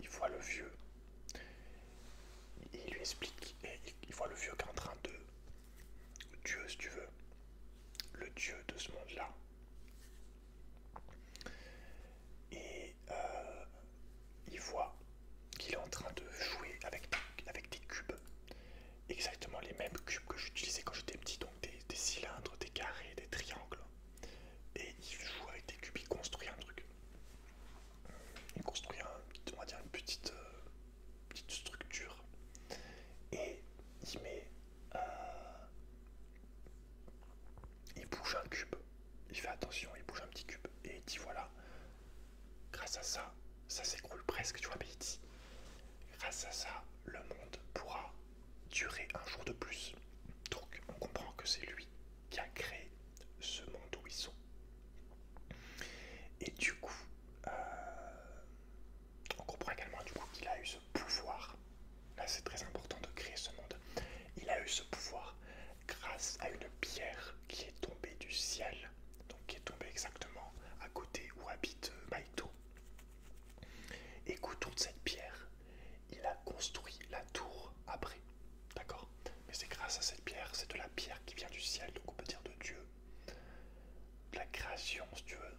il voit le vieux, et il lui explique, et il voit le vieux qui est en train de, Dieu si tu veux, le dieu de ce monde-là. Et il voit qu'il est en train de jouer avec des cubes, exactement les mêmes cubes que j'utilisais quand j'étais petit, donc des cylindres, des carrés, des triangles. Et il joue avec des cubes, il construit un truc. Il construit on va dire une petite structure. Et il met... il bouge un cube. Il fait attention, il bouge un petit cube. Et il dit voilà, grâce à ça, ça s'écroule presque, tu vois, mais il dit, grâce à ça, le monde pourra durer un jour de plus. Donc on comprend que c'est lui qui a créé ce monde où ils sont. Et du coup, on comprend également du coup qu'il a eu ce pouvoir. Là c'est très important de créer ce monde. Il a eu ce pouvoir grâce à une pierre qui est tombée du ciel. Donc qui est tombée exactement à côté où habite Maito. Et qu'autour de cette pierre, il a construit la tour après. D'accord? Mais c'est grâce à cette pierre, c'est de la pierre qui vient du ciel, donc on peut dire de Dieu. De la création, si tu veux.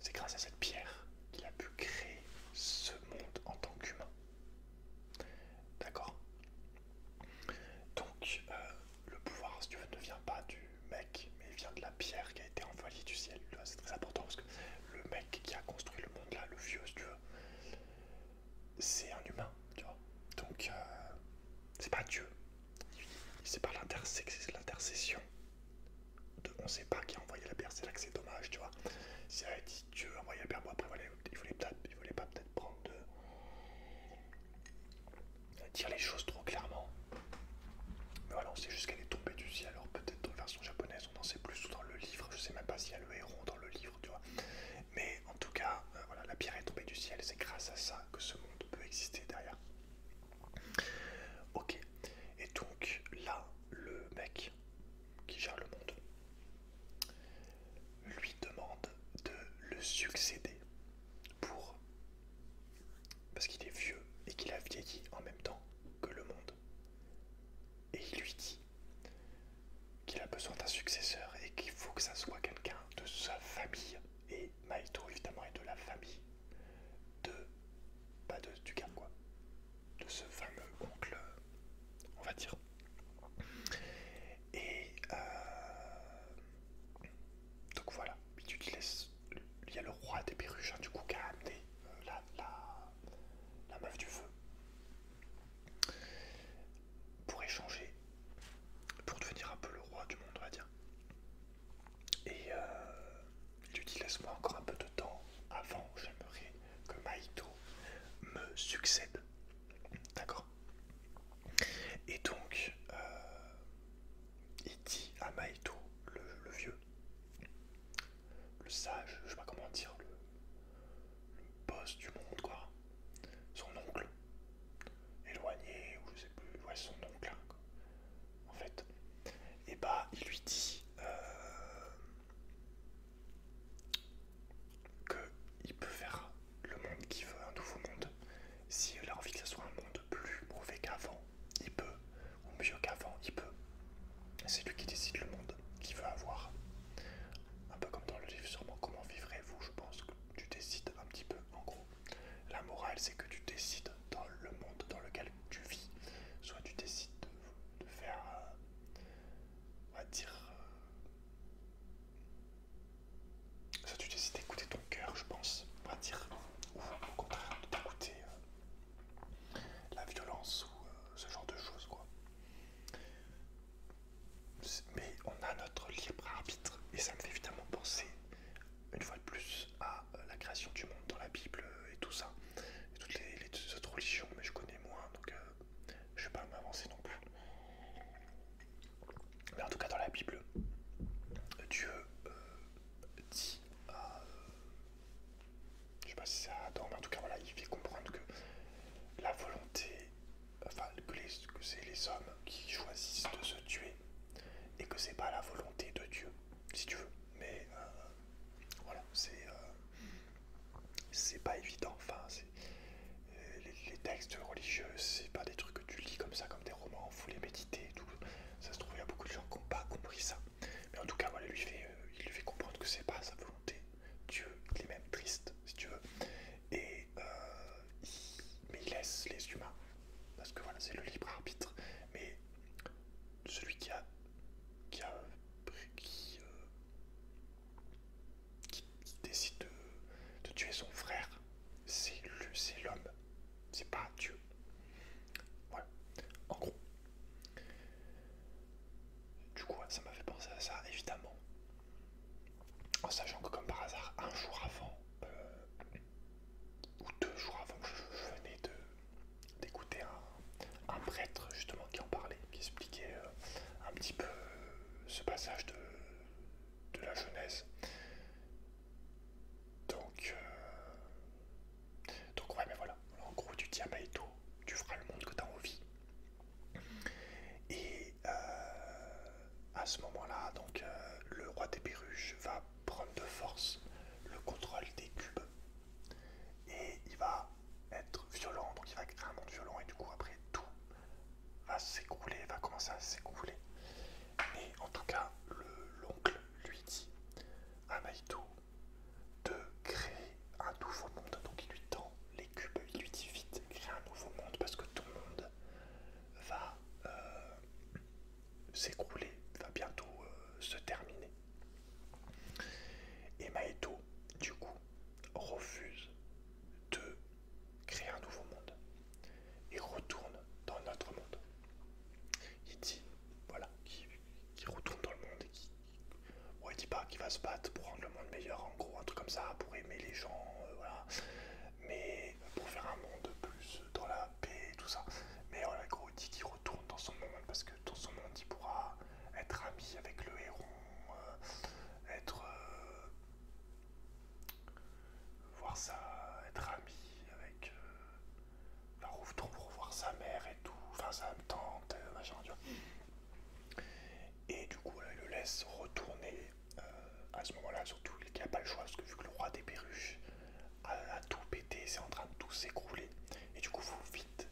C'est grâce à cette pierre qu'il a pu créer ce monde en tant qu'humain. D'accord? Donc, le pouvoir, si tu veux, ne vient pas du mec, mais il vient de la pierre qui a été envoyée du ciel. C'est très important parce que le mec qui a construit le monde là, le vieux, si tu veux, c'est un humain, tu vois. Donc, c'est pas Dieu. C'est par l'intercession de on sait pas qui a envoyé la pierre. C'est là que c'est dommage, tu vois. Si elle avait dit Dieu a envoyé la pierre, bon après voilà, il voulait pas peut-être prendre dire les choses trop clairement. Mais voilà, on sait juste qu'elle est tombée du ciel. Alors peut-être dans la version japonaise, on en sait plus, ou dans le livre, je sais même pas s'il y a le héros dans le livre, tu vois. Mais en tout cas, voilà, la pierre est tombée du ciel, c'est grâce à ça que ce monde peut exister derrière. Ok, et donc là, le mec qui gère le monde lui demande de le succéder parce qu'il est vieux et qu'il a vieilli en même temps que le monde. Et il lui dit qu'il a besoin d'un successeur et qu'il faut que ça soit quelqu'un de sa famille. Et Maito évidemment est de la famille du gars quoi, de ce fameux oncle, on va dire. Et donc voilà, il y a le roi des perruches du coup qui a amené la meuf du feu pour échanger, pour devenir un peu le roi du monde, on va dire. Et C'est lui qui décide le monde qu'il veut avoir. Un peu comme dans le livre sûrement Comment vivrez-vous, je pense que tu décides un petit peu en gros. La morale c'est que tu décides dans le monde dans lequel tu vis. Soit tu décides de faire, on va dire, soit tu décides d'écouter ton cœur, je pense, on va dire, ou au contraire d'écouter la violence ou ce genre de choses quoi. Mais on a notre libre arbitre et ça me fait évidemment penser une fois de plus à la création du monde dans la Bible et tout ça, et toutes les autres religions, mais je connais moins donc je vais pas m'avancer non plus. Mais en tout cas dans la Bible, Dieu dit à, je sais pas si c'est à Adam, mais en tout cas voilà, il fait comprendre que la volonté, enfin que c'est les hommes qui choisissent de se tuer et que c'est pas la volonté de Dieu, si tu veux. Mais voilà, c'est pas évident. Enfin, les textes religieux, c'est pas des trucs que tu lis comme ça, comme des romans, faut les méditer et tout. Ça se trouve, il y a beaucoup de gens qui n'ont pas compris ça. Mais en tout cas, voilà, il lui fait comprendre que c'est pas sa volonté. Dieu, il est même triste, si tu veux. Et mais il laisse les humains, parce que voilà, c'est le libre arbitre. Mais celui qui décide de tuer son frère, c'est l'homme, c'est pas Dieu. Voilà, en gros. Du coup, ça m'a fait penser à ça, évidemment. En sachant que, comme par hasard, un jour avant, ou 2 jours avant, je venais d'écouter un prêtre, justement, qui en parlait, qui expliquait un petit peu ce passage de la Genèse. Donc ouais, mais voilà. En gros, tu dis à Maïto, tu feras le monde que tu as envie. Et à ce moment-là, donc le roi des perruches va prendre de force le contrôle des cubes et il va être violent, donc il va créer un monde violent et du coup après tout va s'écrouler, va commencer à s'écrouler. Mais en tout cas, l'oncle lui dit à Maïto de créer un nouveau monde, donc il lui tend les cubes, il lui dit vite, crée un nouveau monde parce que ton monde va s'écrouler, va bientôt se terminer. Et Maito, du coup, refuse de créer un nouveau monde et retourne dans notre monde. Il dit, voilà, qu'il retourne dans le monde et qu'il... Bon, il dit pas qu'il va se battre pour rendre le monde meilleur, en gros, un truc comme ça, pour aimer les gens, voilà. Mais pour faire un monde plus dans la paix et tout ça. Mais voilà, gros, il dit qu'il retourne dans son monde parce que dans son monde, il pourra être ami avec le héron, être... voir ça, être ami avec... enfin, revoir sa mère et tout, enfin sa tante, machin, tu vois. Et du coup, voilà, il le laisse retourner à ce moment-là, surtout qu'il n'a pas le choix, parce que vu que le roi des perruches a tout pété, c'est en train de tout s'écrouler. Et du coup, il faut vite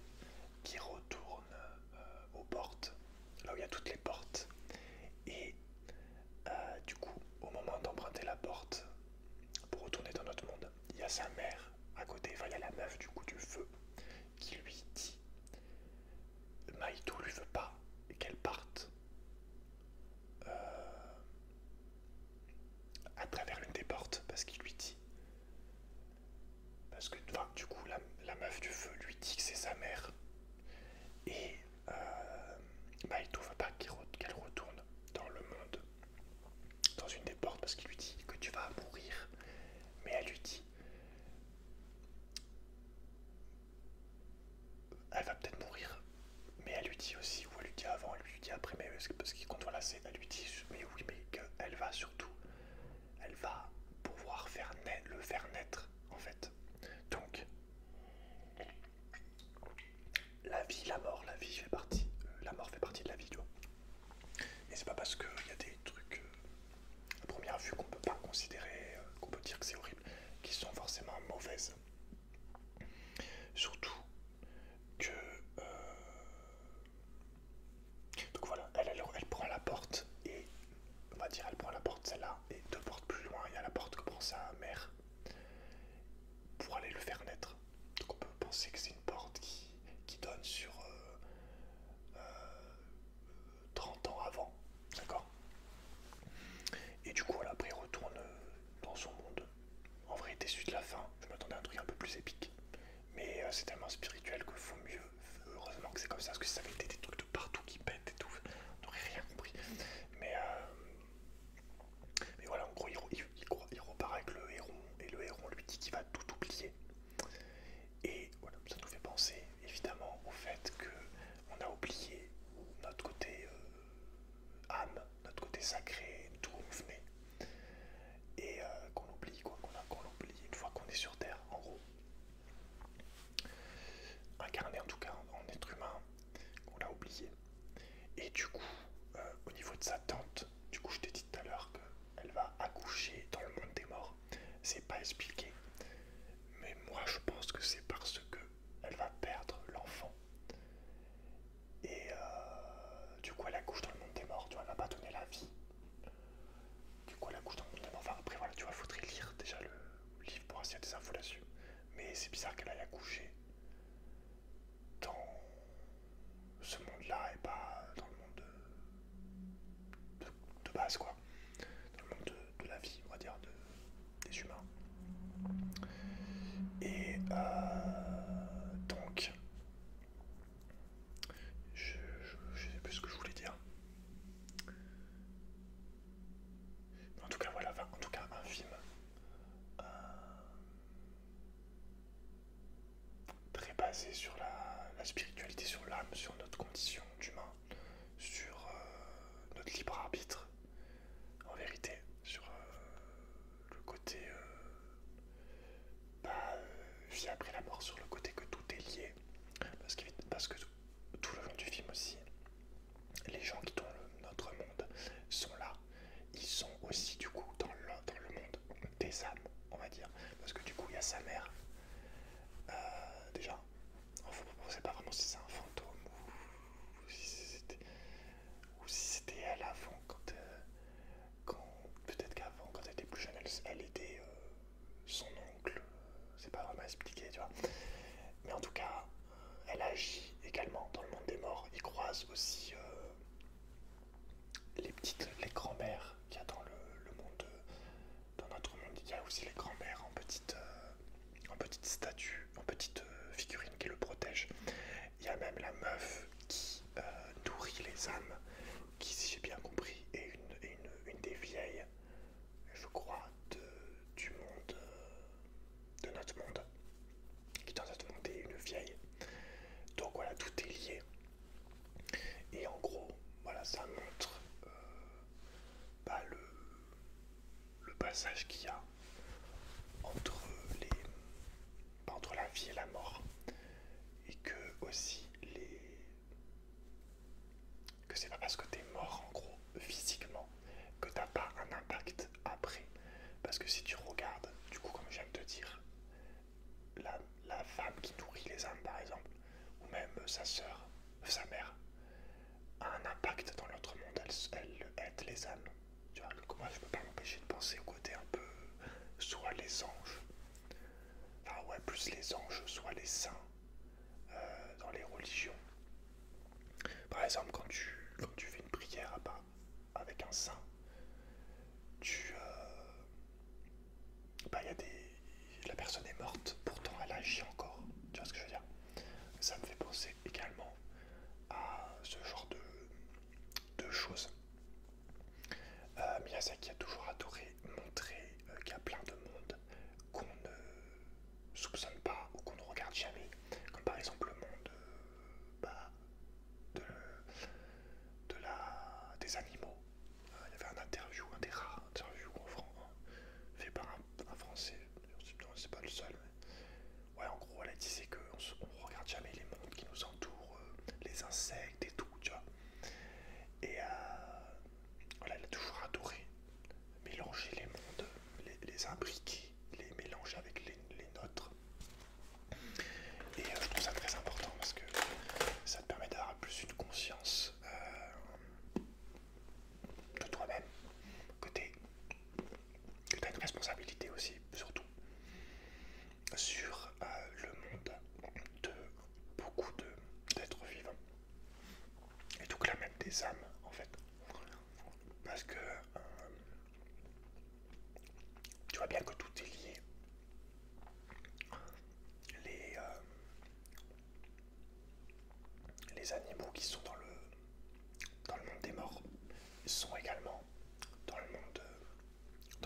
qu'il retourne aux portes, là où il y a toutes les portes. Et du coup, au moment d'emprunter la porte pour retourner dans notre monde, il y a sa mère à côté, enfin il y a la meuf du coup du feu qui lui dit Maïto lui veut pas qu'elle parte à travers l'une des portes parce qu'il lui dit, parce que enfin, du coup la meuf du feu lui dit que c'est sa mère et Maïto veut pas qu'elle retourne dans le monde, dans une des portes parce qu'il lui dit que tu vas mourir, mais elle lui dit elle va peut-être mourir, mais elle lui dit aussi, ou elle lui dit avant, elle lui dit après, mais parce qu'il compte, voilà, elle lui dit, mais oui, mais qu'elle va surtout, elle va pouvoir le faire naître, en fait. Donc, la vie fait partie, la mort fait partie de la vie, tu vois. Et c'est pas parce qu'il y a des trucs, à première vue, qu'on peut pas considérer, qu'on peut dire que c'est horrible, qui sont forcément mauvaises. Surtout que donc voilà, elle prend la porte sacré, d'où on venait, et qu'on oublie, quoi, qu'on oublie une fois qu'on est sur Terre, en gros. Incarné en tout cas en être humain, qu'on l'a oublié. Et du coup, au niveau de sa tante, du coup je t'ai dit tout à l'heure qu'elle va accoucher dans le monde des morts. C'est pas expliqué, mais moi je pense que c'est parce que elle va perdre l'enfant. Et du coup elle accouche dans le monde des morts, tu vois, elle va pas donner la vie. Du coup elle accouche dans le monde des morts. Enfin après voilà, tu vois, faudrait lire déjà le livre pour s'il y a des infos là-dessus. Mais c'est bizarre qu'elle aille accoucher dans ce monde-là et pas dans le monde de base, quoi. Dans le monde de la vie, on va dire, des humains. Et donc, je sais plus ce que je voulais dire. En tout cas, voilà, enfin, en tout cas, un film très basé sur la spiritualité, sur l'âme, sur notre condition d'humain, sur notre libre arbitre, en vérité, sur le côté vie après la mort, sur le côté que tout est lié, parce que tout le long du film aussi, les gens qui dans notre monde sont là, ils sont aussi du coup dans le monde des âmes, on va dire, parce que du coup il y a sa mère, déjà, on ne sait pas vraiment si c'est un fantôme ou si c'était elle avant, quand peut-être qu'avant, quand elle était plus jeune, elle était son oncle, c'est pas vraiment expliqué, tu vois. Mais en tout cas, elle agit également dans le monde des morts. Il croise aussi les grands-mères qu'il y a dans le monde, dans notre monde. Il y a aussi les grands-mères en petite statue, en petite figurine qui le protège. Il y a même la meuf qui nourrit les âmes, qui, si j'ai bien compris, est une des vieilles, je crois, du monde, de notre monde, qui dans notre monde est une vieille. Donc voilà, tout est lié. Et en gros, voilà, ça montre le passage qu'il y a entre entre la vie et la mort. Et que aussi que c'est pas parce que t'es mort en gros physiquement que t'as pas un impact après. Parce que si tu regardes, du coup comme je viens de te dire, la femme qui nourrit les âmes par exemple, ou même sa sœur, sa mère, a un impact dans l'autre monde, elle aide les âmes. Tu vois, moi je peux pas m'empêcher de penser au côté un peu soit les anges, enfin ouais, plus les anges, soit les saints dans les religions. Par exemple, quand tu fais une prière avec un saint, y a la personne est morte, pourtant elle agit encore. Tu vois ce que je veux dire? Ça me fait penser également à ce genre de choses. Miyazaki a toujours adoré montrer qu'il y a plein de mondes qu'on ne soupçonne pas ou qu'on ne regarde jamais, comme par exemple le monde de, des animaux. Il y avait un interview, un des rares interviews fait par un Français, c'est pas le seul, mais ouais, en gros elle disait qu'on ne regarde jamais les mondes qui nous entourent, les insectes et tout, tu vois. Et voilà, elle a toujours adoré mélanger les mondes, les imbriquer, les mélanger avec les nôtres. Et je trouve ça très important parce que ça te permet d'avoir plus une conscience de toi-même, que tu as une responsabilité aussi, surtout, sur le monde de beaucoup d'êtres vivants. Et donc là même des âmes, en fait. Parce que tu vois bien que tout est lié. Les animaux qui sont dans le monde des morts, ils sont également dans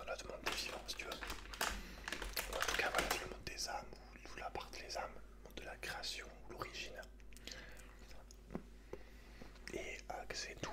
notre monde des vivants, si tu veux. En tout cas, voilà, le monde des âmes, où là partent les âmes, le monde de la création, l'origine. Et que c'est nous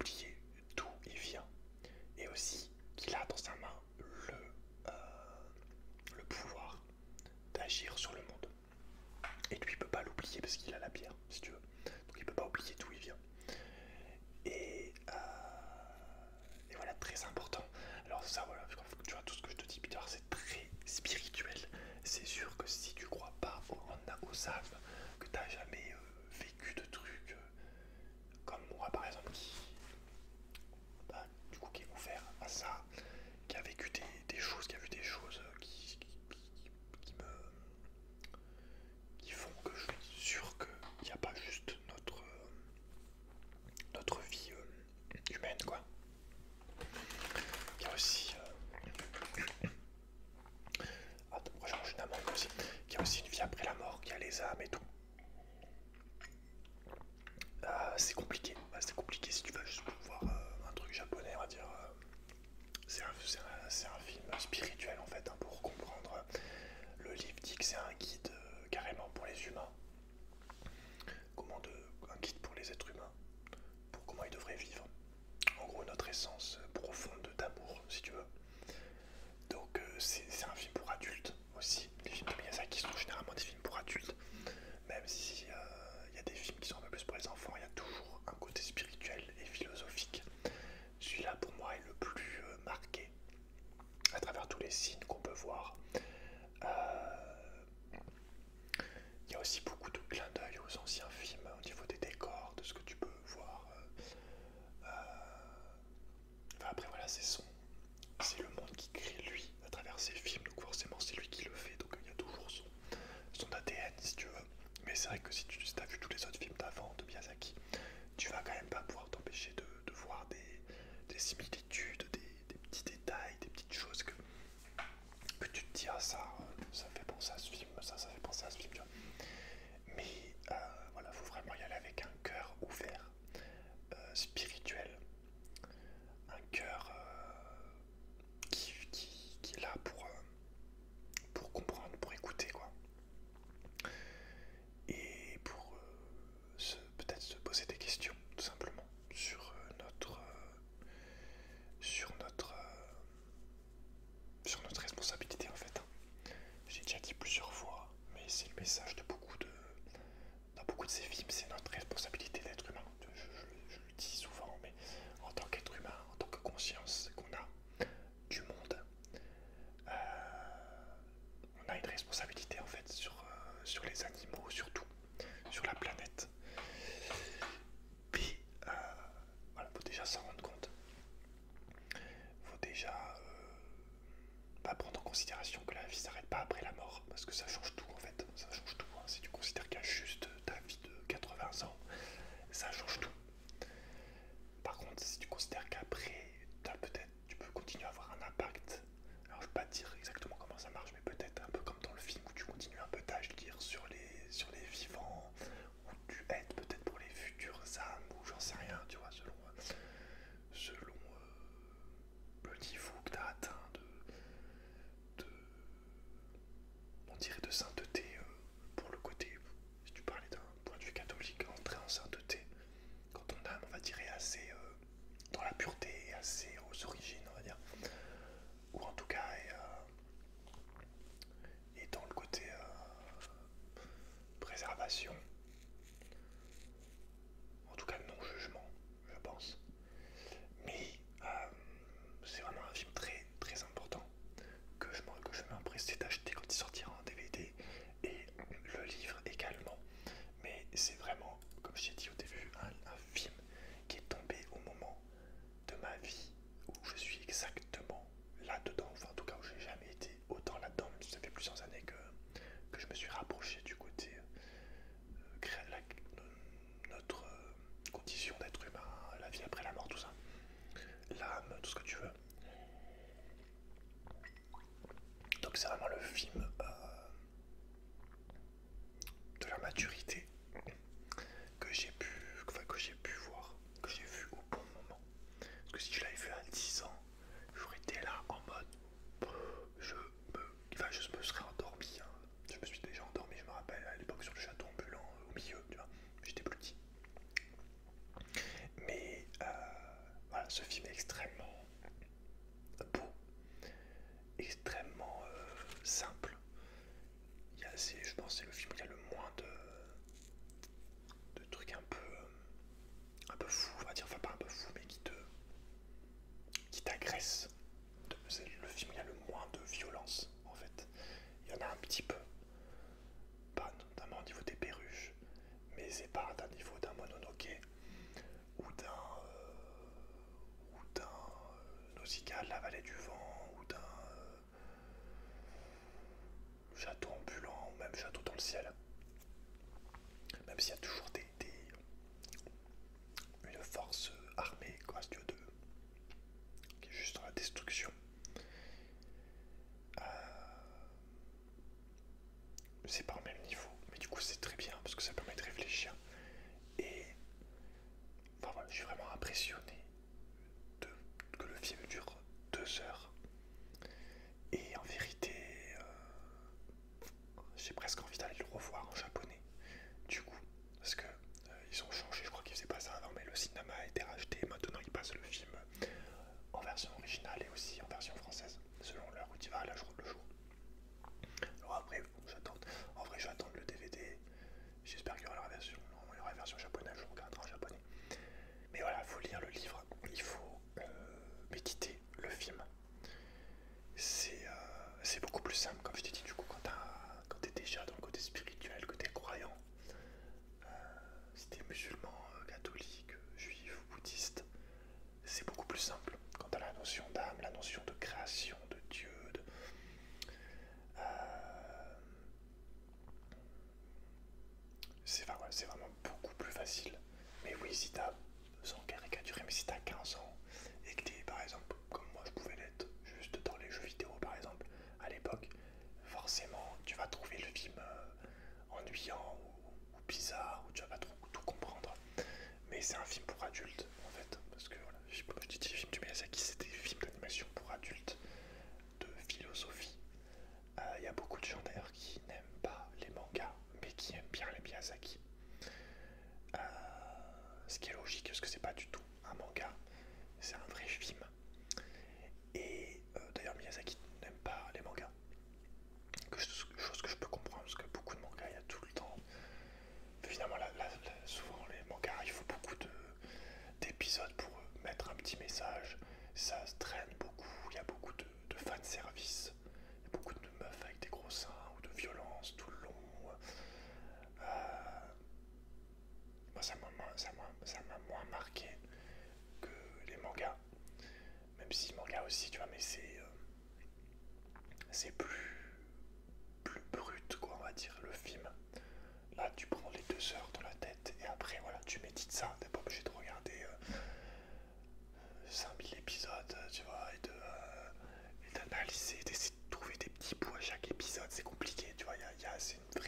oublier d'où il vient et aussi qu'il a dans sa main le pouvoir d'agir sur le monde. Et lui, il peut pas l'oublier parce qu'il a la bière, si tu veux. Donc il peut pas oublier d'où il vient. Et voilà, très important. Alors ça, voilà, tu vois, tout ce que je te dis, Peter, c'est très spirituel. C'est sûr que si tu crois pas aux âmes, que t'as jamais vécu de trucs comme moi, par exemple, qui est ouvert à ça, qui a vécu des choses, qui a vu des choses qui font que je suis sûr qu'il n'y a pas juste notre vie humaine, quoi. Il y a aussi attends, moi j'en une amende aussi. Il y a aussi une vie après la mort, qui a les âmes et tout. C'est compliqué. C'est compliqué si tu vas juste pour voir un truc japonais, on va dire. C'est un film spirituel en fait, hein, pour comprendre. Le livre dit que c'est un guide carrément pour les humains. Un guide pour les êtres humains, pour comment ils devraient vivre. En gros, notre essence profonde d'amour, si tu veux. Donc c'est un film pour adultes aussi. Les films de Miyazaki sont généralement des films pour adultes. Même si y a des films qui sont un peu plus pour les enfants, il y a toujours un côté spirituel et philosophique. Celui-là pour moi est le plus marqué à travers tous les signes qu'on peut voir. Il y a aussi beaucoup de clins d'œil aux anciens films au niveau des décors, de ce que tu peux voir. Enfin, après voilà, c'est le monde qui crée lui à travers ses films, donc forcément c'est lui qui le fait, donc il y a toujours son ADN si tu veux. Mais c'est vrai que si tu as vu tous les autres films d'avant de Miyazaki, tu vas quand même pas pouvoir t'empêcher de voir des similitudes, des petits détails, des petites choses que tu te dis ah ça fait penser à ce film, ça fait penser à ce film, tu vois. Mais voilà, faut vraiment y aller avec un cœur ouvert, spirituel, un cœur qui est là pour comprendre, pour écouter quoi. Et pour peut-être se poser des questions tout simplement sur notre responsabilité en fait. J'ai déjà dit plusieurs fois, mais c'est le message de dans beaucoup de ces films, c'est notre responsabilité d'être humain. Je le dis souvent, mais en tant qu'être humain, en tant que conscience qu'on a du monde, on a une responsabilité en fait sur les animaux, surtout sur la planète. Puis voilà, faut déjà s'en rendre compte. Faut déjà prendre en considération que la vie s'arrête pas après la mort, parce que ça change tout en fait. Ça change tout. Hein. Si tu considères qu'il y a juste ta vie de 80 ans, ça change tout. Par contre, si tu considères qu'après, tu peux continuer à avoir un impact. Alors je vais pas te dire exactement comment ça marche, mais peut-être un peu comme dans le film où tu continues un peu d'agir sur les vivants, où tu aides peut-être pour les futures âmes, ou j'en sais rien, tu vois, selon le niveau que tu as atteint on dirait de sainteté, pour le côté, si tu parlais d'un point de vue catholique, entrer en sainteté, quand ton âme, on va dire, est assez dans la pureté, assez aux origines, on va dire, ou en tout cas est dans le côté préservation, en tout cas non-jugement, je pense. Mais c'est vraiment un film très très important que je m'empressais d'acheter quand il sortira en DVD, et le livre également. Mais c'est vraiment, comme je t'ai dit au début, un film qui est tombé au moment de ma vie où je suis exactement là-dedans, enfin en tout cas où j'ai jamais été autant là-dedans, même si ça fait plusieurs années que je me suis rapproché du côté notre condition d'être humain, la vie après la mort, tout ça, l'âme, tout ce que tu veux. Donc c'est vraiment le film de la maturité que j'ai pu voir, que j'ai vu au bon moment. Parce que si je l'avais vu à 10 ans, j'aurais été là en mode je me serais endormi. Hein. Je me suis déjà endormi, je me rappelle, à l'époque sur le château ambulant au milieu, tu vois. J'étais plus petit. Mais ce film est extrêmement beau, extrêmement simple. Je pense que c'est le film qui a le moins de trucs un peu fous, on va dire, enfin pas un peu fous, mais qui t'agressent. C'est le film qui a le moins de violence, en fait. Il y en a un petit peu, pas notamment au niveau des perruches, mais c'est pas d'un niveau d'un Mononoke ou d'un Nausicaa, La Vallée du Vent, ou d'un château ambulant, ou même château dans le ciel. Même s'il y a toujours une force armée, quoi, si tu veux, qui est juste dans la destruction. C'est pas au même niveau, mais du coup c'est très bien parce que ça permet de réfléchir. Et enfin voilà, je suis vraiment impressionné que le film dure 2 heures. Et en vérité, j'ai presque envie d'aller le revoir en japonais. Du coup, parce que ils ont changé, je crois qu'ils faisaient pas ça avant, mais le cinéma a été racheté. Maintenant, ils passent le film en version originale et aussi en version française, selon l'heure où tu vas, là, le jour. Alors après, bon, j'attends. En vrai, j'attends le DVD. J'espère qu'il y aura la version. Non, il y aura la version japonaise, je regarderai en japonais. Mais voilà, il faut lire le livre, il faut méditer le film. C'est beaucoup plus simple, comme je t'ai dit, du coup, quand t'es déjà dans le côté spirituel, que t'es croyant, si t'es musulman, catholique, juif, bouddhiste, c'est beaucoup plus simple. Quand t'as la notion d'âme, la notion de création, de Dieu, c'est vraiment beaucoup plus facile. Mais oui, si t'as, sans caricaturer, mais si t'as 15 ans et que t'es, par exemple, comme moi je pouvais l'être, juste dans les jeux vidéo par exemple, à l'époque, forcément tu vas trouver le film ennuyant ou bizarre, ou tu vas pas trop tout comprendre. Mais c'est un film pour adultes en fait, parce que voilà, comme je te dis, les films du Miyazaki, c'est des films d'animation pour adultes, de philosophie. Il y a beaucoup de gens d'ailleurs qui n'aiment pas les mangas, mais qui aiment bien les Miyazaki. Ce qui est logique, parce que c'est pas du tout un manga, c'est un vrai film. Et d'ailleurs Miyazaki n'aime pas les mangas, chose que je peux comprendre, parce que beaucoup de mangas, il y a tout le temps. Finalement, souvent les mangas, il faut beaucoup d'épisodes pour mettre un petit message. Ça se traîne beaucoup, il y a beaucoup de fanservice. Il y a beaucoup de meufs avec des gros seins ou de violence tout le long. Moi, ça m'a moins marqué que les mangas. Même si manga aussi, tu vois, mais c'est plus brut, quoi, on va dire, le film. Là, tu prends les 2 heures dans la tête et après, voilà, tu médites ça. T'es pas obligé de regarder 5000 épisodes, tu vois, et d'analyser, d'essayer de trouver des petits bouts à chaque épisode. C'est compliqué, tu vois, c'est il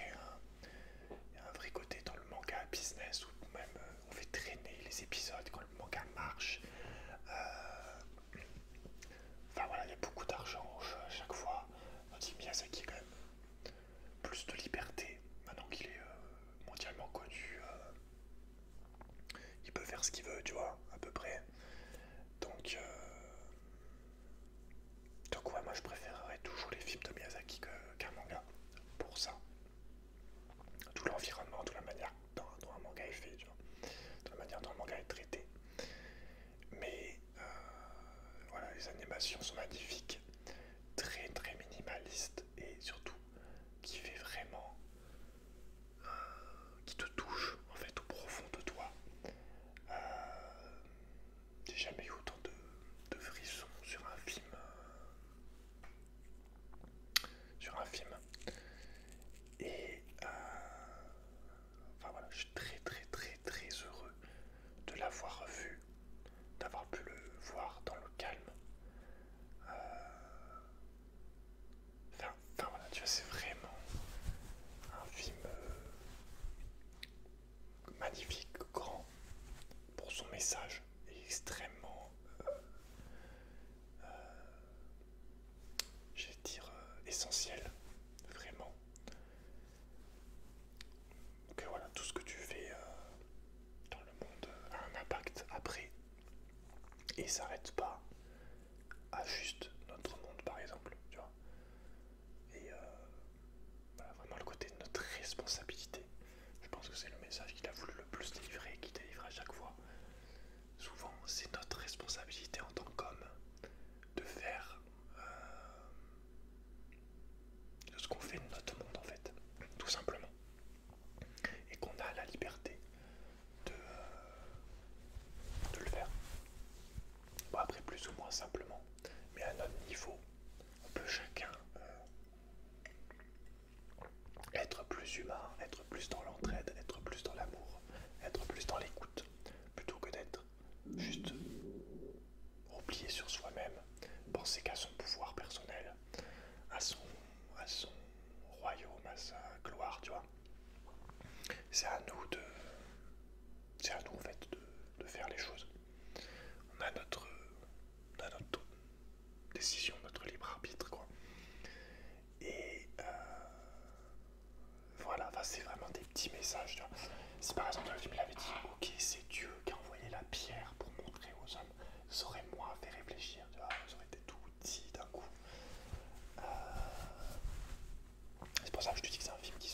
y a un vrai côté dans le manga business où même on fait traîner les épisodes quand le manga marche. Enfin voilà, il y a beaucoup d'argent à chaque fois. On dit Miyazaki quand même plus de liberté maintenant qu'il est mondialement connu. Il peut faire ce qu'il veut, tu vois, à peu près. Donc, donc ouais, moi je préférerais toujours les films de Miyazaki qu'un manga pour ça. Tout l'environnement, toute la manière dont un manga est fait, tu vois, de la manière dont un manga est traité. Mais voilà, les animations sont magnifiques, très très minimalistes et surtout qui fait vraiment, qui te touche en fait au profond de toi. Euh, j'ai jamais eu autant de frissons sur un film, et enfin voilà, je suis très très très très heureux de l'avoir revu, d'avoir pu le voir dans le calme. Enfin voilà, tu vois, c'est vraiment un film magnifique, grand, pour son message, et extrêmement et s'arrête pas à juste notre monde par exemple, tu vois. Et voilà, vraiment le côté de notre responsabilité. Je pense que c'est le message qu'il a voulu le plus délivrer et qu'il délivre à chaque fois. Souvent, c'est notre responsabilité en tant qu'homme de faire de ce qu'on fait de notre monde en fait, tout simplement. Et qu'on a la liberté de le faire. Bon, après, plus ou moins simplement, mais à notre niveau, on peut chacun être plus humain, être plus dans l'entraide, être plus dans l'amour, être plus dans l'écoute, plutôt que d'être juste replié sur soi-même, penser qu'à son pouvoir personnel, à son, à son royaume, à sa gloire, tu vois. C'est à nous de, c'est à nous en fait de faire les choses. On a notre décision, notre libre arbitre, quoi. Et voilà, enfin, c'est vraiment des petits messages, tu vois. Si par exemple le film l'avait dit, ok, c'est Dieu qui a envoyé la pierre pour montrer aux hommes, ça aurait moins fait réfléchir, tu vois, ça aurait été tout dit d'un coup. C'est pour ça que je te dis que c'est un film qui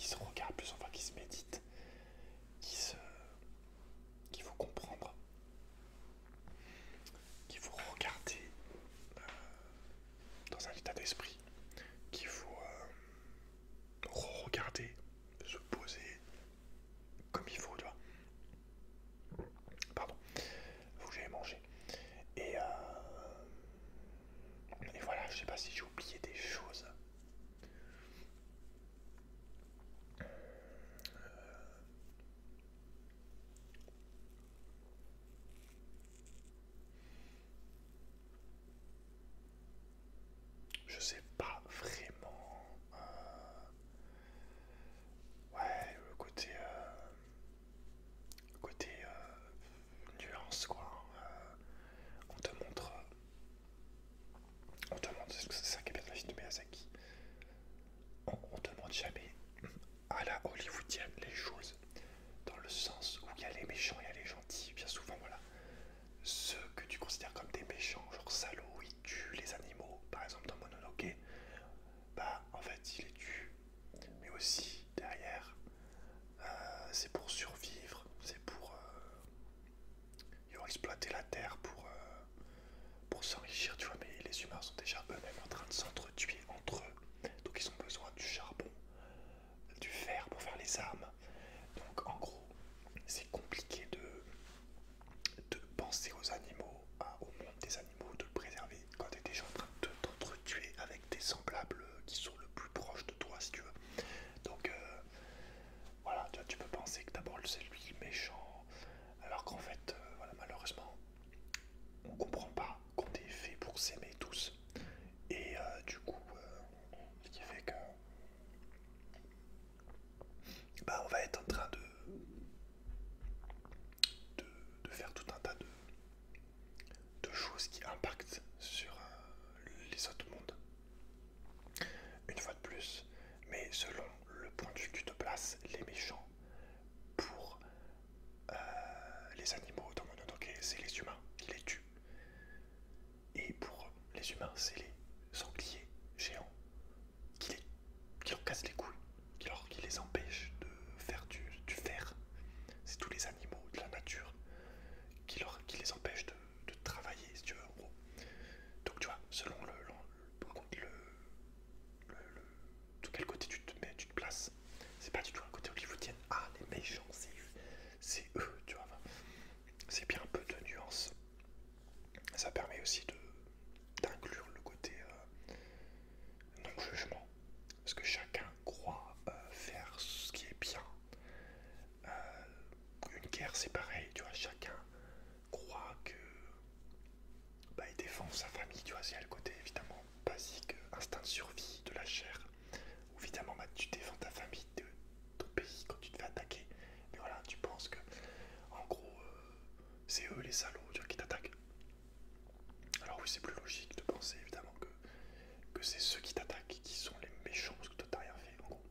se regarde plus, enfin qui se médite, qu'il faut comprendre, qu'il faut regarder dans un état d'esprit, qu'il faut regarder, se poser comme il faut, tu vois. Pardon, faut que j'aille manger. Et voilà, je sais pas si j'ai oublié des choses. Je sais pas vraiment. Ouais, le côté nuance, quoi. On te montre. C'est ça qui est bien de la vie de Miyazaki. On te montre jamais à la hollywoodienne les choses. Dans le sens où il y a les méchants, il y a les gentils. Bien souvent, voilà. Ceux que tu considères comme des méchants, genre salauds, ils tuent les animaux. Par exemple, dans Mononoke, bah en fait, il les tue. Mais aussi, derrière, c'est pour survivre, c'est pour. Ils ont exploité la terre pour s'enrichir, tu vois. Mais les humains sont déjà eux-mêmes en train de s'entretuer entre eux. Donc, ils ont besoin du charbon, du fer pour faire les armes. Donc, en gros, c'est compliqué de penser aux animaux, au monde des animaux, de le préserver quand tu es déjà en train de t'entretuer avec des semblables qui sont le plus proches de toi, si tu veux. Donc voilà, tu peux penser que d'abord c'est lui le méchant, alors qu'en fait, voilà, malheureusement, on comprend pas qu'on est fait pour s'aimer tous. Et du coup, ce qui fait que bah, on va être en train de faire tout un tas de choses qui impactent sur les autres mondes. Une fois de plus, mais selon le point de vue que tu te places, les méchants pour les animaux dans Mononoke, c'est les humains qui les tuent. Et pour les humains, c'est les sangliers géants qui leur cassent les couilles, qui les empêchent de faire du fer. C'est tous les animaux de la nature qui les empêchent de travailler, si tu veux, en gros. Donc tu vois, selon de quel côté tu te mets, tu te places, c'est pas du tout un côté hollywoodien. Ah, les méchants, c'est eux, tu vois. Enfin, c'est bien un peu de nuance. Ça permet aussi d'inclure le côté non-jugement. Parce que chacun croit faire ce qui est bien. Une guerre, c'est pareil, tu vois. Chacun croit que bah, il défend sa famille, tu vois. Il y a le côté évidemment basique, instinct de survie de la chair. Où évidemment, bah, tu défends ta famille, ton pays quand tu te fais attaquer. Mais voilà, tu penses que, en gros, c'est eux les salauds, tu vois, qui t'attaquent. Alors oui, c'est plus logique de penser évidemment que c'est ceux qui t'attaquent qui sont les méchants parce que toi t'as rien fait en gros.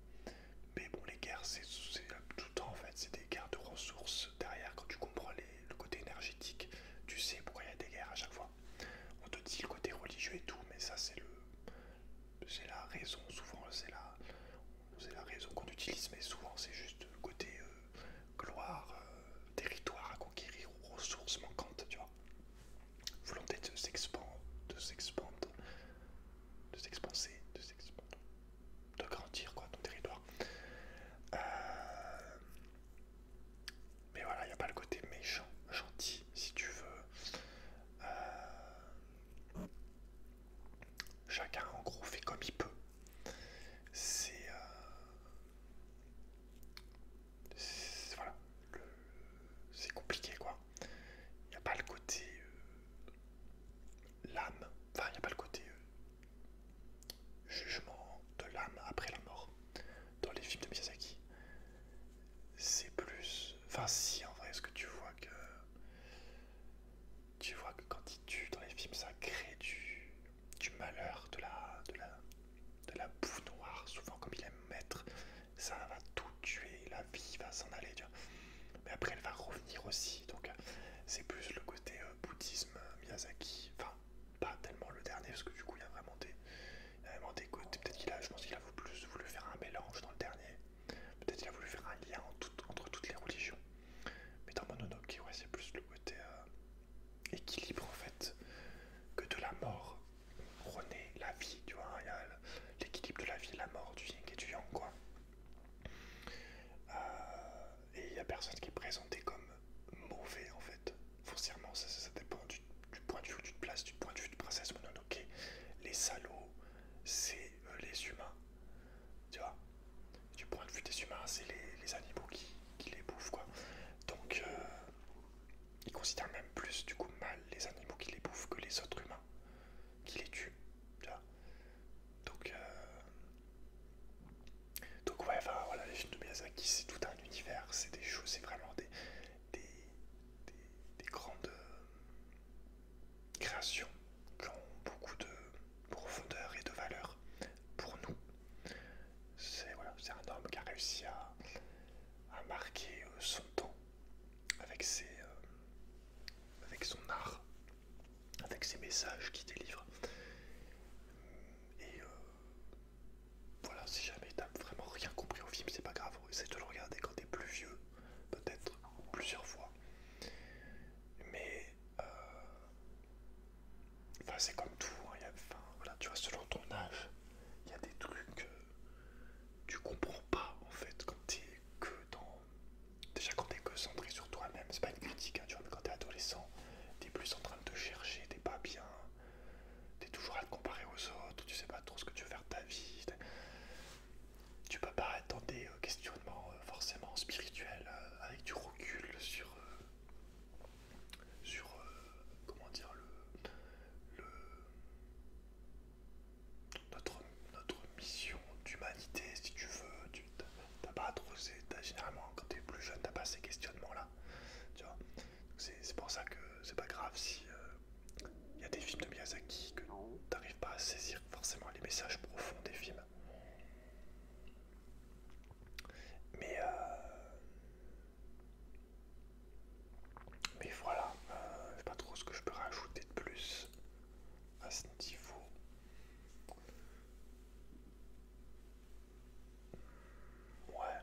Mais bon, les guerres c'est tout le temps en fait, c'est des guerres de ressources. Derrière, quand tu comprends le côté énergétique, tu sais pourquoi il y a des raison, souvent c'est la raison qu'on utilise, mais souvent c'est juste côté gloire, territoire à conquérir ou ressources manquantes, tu vois. Volonté de s'expandre, de s'expandre, de s'expanser, de grandir quoi, ton territoire. Mais voilà, il n'y a pas le côté méchant, gentil, si tu veux. Chacun en gros fait comme il peut. Voilà, c'est compliqué quoi. Il n'y a pas le côté l'âme, enfin il n'y a pas le côté jugement de l'âme après la mort dans les films de Miyazaki. C'est plus, enfin si en vrai, est-ce que tu vois que quand il tue dans les films, ça crée du malheur, de la boue noire, souvent comme il aime mettre, ça va tout tuer, la vie va s'en aller, tu vois. Mais après elle va revenir aussi, donc c'est plus le côté bouddhisme Miyazaki, enfin pas tellement le dernier, parce que du coup il y a vraiment des côtés, peut-être je pense qu'il a plus voulu faire un mélange dans le dernier, peut-être qu'il a voulu faire un lien entre toutes les religions, mais dans Mononoke, ouais, c'est plus le côté équilibre en fait, que de la mort renaît la vie, tu vois, il y a l'équilibre de la vie et la mort, du yin et du yang, quoi. Et il n'y a personne qui est présenté comme mauvais en fait, foncièrement, ça dépend du point de vue où tu te places, du point de vue de Princesse Mononoke. Les salauds, c'est les humains, tu vois. Du point de vue des humains, c'est les animaux qui les bouffent, quoi. Donc, ils considèrent même plus du coup mal les animaux qui les bouffent que les autres humains qui les tuent, tu vois. Donc, ouais, enfin voilà, les films de Miyazaki, c'est tout un univers, c'est des choses, c'est vraiment des, des grandes créations qui ont beaucoup de profondeur et de valeur pour nous. C'est voilà, c'est un homme qui a réussi à marquer son temps avec avec son art, avec ses messages qu'il délivre. Et voilà, si jamais t'as vraiment rien compris au film, c'est pas grave, essaie de le regarder quand t'es plus vieux, peut-être plusieurs fois. Mais enfin, c'est comme tout, hein, voilà, tu vois, selon ton âge, il y a des trucs que tu comprends pas en fait quand t'es que dans. Déjà, quand t'es que centré sur toi-même, c'est pas une critique, hein, tu vois, mais quand t'es adolescent, t'es plus en train de te chercher, t'es pas bien, t'es toujours à te comparer aux autres, tu sais pas trop ce que tu veux faire de ta vie. Tu peux pas être dans des questionnements forcément spirituels avec du recul sur comment dire, le, notre, notre mission d'humanité, si tu veux. T'as pas trop, généralement quand t'es plus jeune, t'as pas ces questionnements-là, tu vois. C'est pour ça que c'est pas grave si y a des films de Miyazaki que t'arrives pas à saisir forcément les messages profonds des films. Mais voilà, je sais pas trop ce que je peux rajouter de plus à ce niveau. Ouais,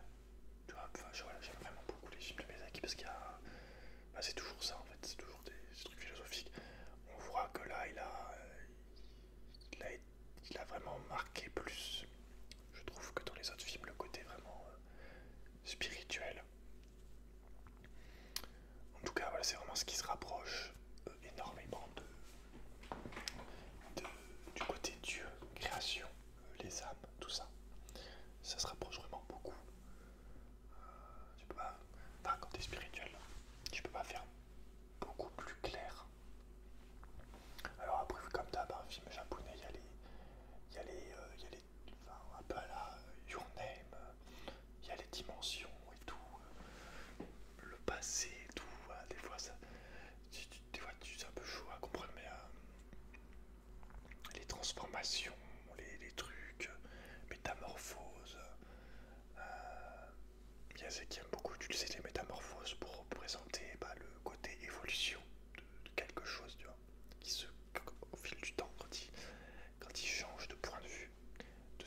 tu vois, enfin, voilà, j'aime vraiment beaucoup les films de Miyazaki parce qu'il y a. Bah, c'est toujours ça en fait, c'est toujours des trucs philosophiques. On voit que là, il a vraiment marqué plus, je trouve, que dans les autres films, le côté vraiment spirituel. En tout cas, voilà, c'est vraiment ce qui se rapproche énormément du côté Dieu, création, les âmes, tout ça. Ça se rapproche vraiment beaucoup. Tu peux pas, enfin, quand t'es spirituel, tu peux pas faire beaucoup plus clair. Alors après, comme d'hab, un film japonais, enfin, un peu à la Your Name, il y a les dimensions et tout, le passé et tout. Des fois, des fois, c'est un peu chaud à comprendre, mais les transformations, les trucs, métamorphoses. Miyazaki aime beaucoup utiliser les métamorphoses pour représenter le côté évolution de quelque chose, au fil du temps, quand il change de point de vue, de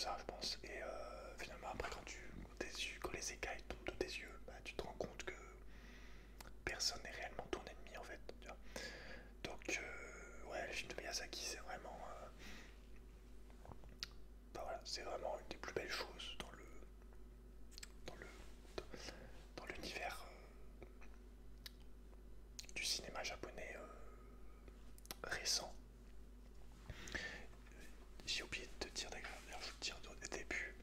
ça, je pense. Et finalement, après, quand les écailles tombent de tes yeux, bah, tu te rends compte que personne n'est réellement ton ennemi en fait. Tu vois. Donc, ouais, le film de Miyazaki, c'est vraiment, bah, voilà, c'est vraiment une des plus belles choses dans le, dans l'univers du cinéma japonais récent. J'ai oublié de te dire d'ailleurs, je vous le dire au début.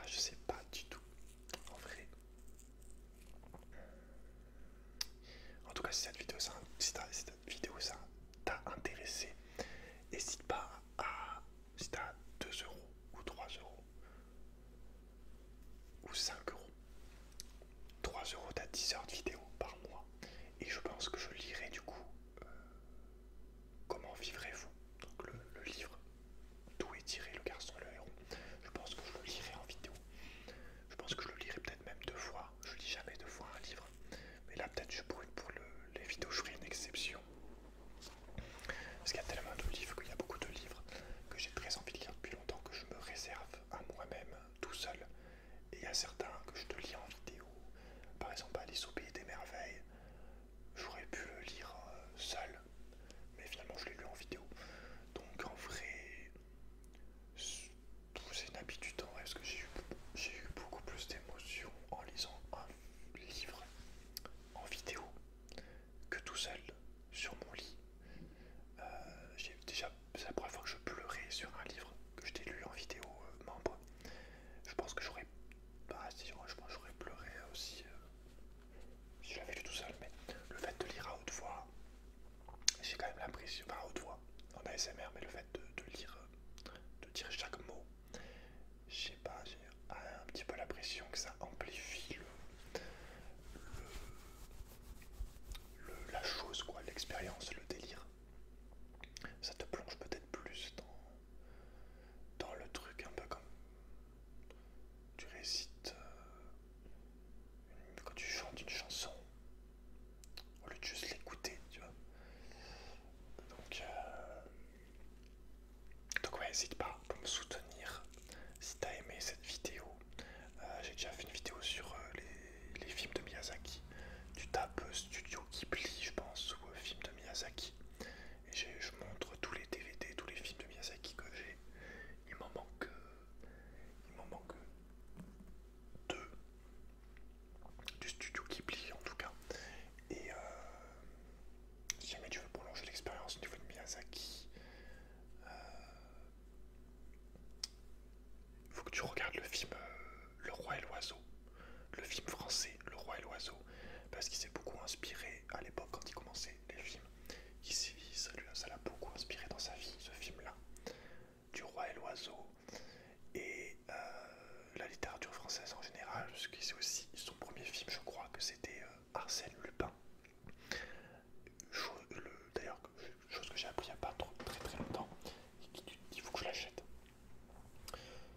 Je sais pas du tout, en vrai. En tout cas, si cette vidéo ça t'a intéressé, n'hésite pas à, si t'as 2 euros ou 3 euros ou 5 euros, 3 euros, t'as 10 heures de vidéo par mois. Et je pense que je lirai du coup Comment vivrez-vous, donc le livre d'où est tiré le garçon et le héros. Je pense que je le lirai en vidéo. Je pense que je le lirai peut-être même 2 fois. Je lis jamais 2 fois un livre. Mais là peut-être pour les vidéos je ferai une exception. Parce qu'il y a tellement de livres, qu'il y a beaucoup de livres que j'ai très envie de lire depuis longtemps, que je me réserve à moi-même tout seul. Et il y a certains que je te lis en vidéo. Par exemple Alice au pays des merveilles. J'aurais pu le lire seul, mais finalement je l'ai lu en vidéo. Donc en vrai, c'est une habitude en vrai, parce que j'ai eu beaucoup plus d'émotions en lisant un livre en vidéo que tout seul sur mon lit. C'est la première fois que je pleurais sur un livre que je t'ai lu en vidéo membre. Je pense que j'aurais, bah si, je pense que j'aurais pleuré aussi si je l'avais lu tout seul, mais le fait de lire à haute voix, j'ai quand même l'impression, pas à haute voix, en ASMR, mais le fait de lire, de dire chaque mot, je sais pas, j'ai un petit peu l'impression que ça amplifie la chose, quoi, l'expérience, le délire. Ça te plonge peut-être plus dans le truc, un peu comme tu récites, quand tu chantes une chanson, au lieu de juste l'écouter, tu vois. Donc, ouais, n'hésite pas pour me soutenir si t'as aimé cette vidéo. J'ai déjà fait une vidéo sur les films de Miyazaki. Tu tapes Studio Ghibli, je pense, ou film de Miyazaki. Et je montre tous les DVD, tous les films de Miyazaki que j'ai. Il m'en manque, deux du Studio Ghibli en tout cas. Et si jamais tu veux prolonger l'expérience au niveau de Miyazaki, il faut que tu regardes le film Le Roi et l'Oiseau, le film français Le Roi et l'Oiseau, parce qu'il s'est beaucoup inspiré à l'époque quand il commençait les films. Ça l'a beaucoup inspiré dans sa vie, ce film-là, du Roi et l'Oiseau, et la littérature française en général, parce que c'est aussi son premier film, je crois que c'était Arsène Lupin. D'ailleurs, chose que j'ai appris il n'y a pas très longtemps, et qu'il faut que je l'achète.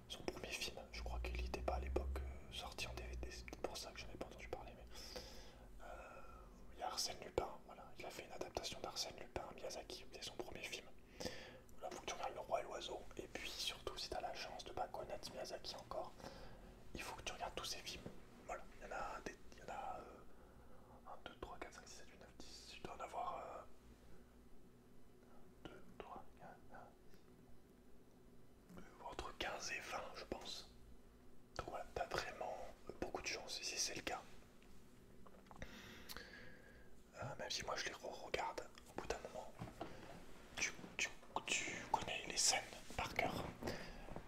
Son premier film, je crois qu'il n'était pas à l'époque sorti en DVD, c'est peut-être pour ça que je n'en ai pas entendu parler, mais il y a Arsène Lupin, voilà, il a fait une adaptation d'Arsène Lupin, Miyazaki, c'est son premier film. Là, faut que tu regardes Le Roi et l'Oiseau, et puis surtout, si tu as la chance de ne pas connaître Miyazaki encore, il faut que tu regardes tous ses films. Voilà, il y en a 1, 2, 3, 4, 5, 6, 7, 8, 9, 10, tu dois en avoir 2, 3, 4, entre 15 et 20, je pense. Donc voilà, t'as vraiment beaucoup de chance, et si c'est le cas. Même si moi je les re-regarde, au bout d'un moment, tu connais les scènes par cœur.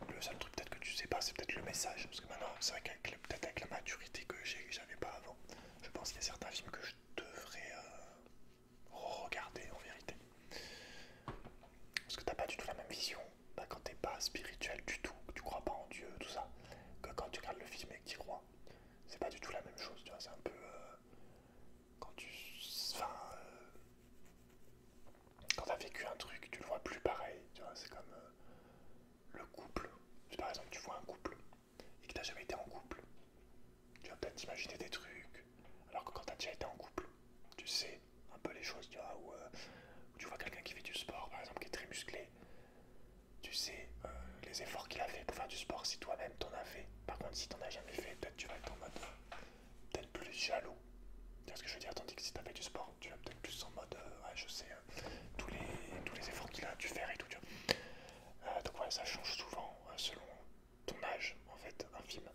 Le seul truc peut-être que tu sais pas, c'est peut-être le message. Parce que maintenant, c'est vrai qu'avec peut-être avec la maturité que j'ai, que j'avais pas avant, je pense qu'il y a certains films que je devrais regarder en vérité. Parce que t'as pas du tout la même vision quand t'es pas spirituel du tout, que tu crois pas en Dieu, tout ça, que quand tu regardes le film et que tu y crois. C'est pas du tout la même chose, tu vois, c'est un peu... quand tu... Enfin... quand t'as vécu un truc, tu le vois plus pareil, tu vois, c'est comme le couple. Si par exemple tu vois un couple et que t'as jamais été en couple, tu vas peut-être t'imaginer des trucs, alors que quand t'as déjà été en couple, tu sais un peu les choses, tu vois, où tu vois quelqu'un qui fait du sport, par exemple, qui est très musclé, tu sais les efforts qu'il a fait pour faire du sport si toi-même t'en as fait. Par contre, si t'en as jamais fait, peut-être tu vas être en mode peut-être plus jaloux. Tu vois ce que je veux dire? Tandis que si t'as fait du sport, tu vas peut-être plus en mode ouais, je sais tous les efforts qu'il a dû faire et tout. Tu vois. Donc voilà, ça change souvent selon ton âge en fait, un film.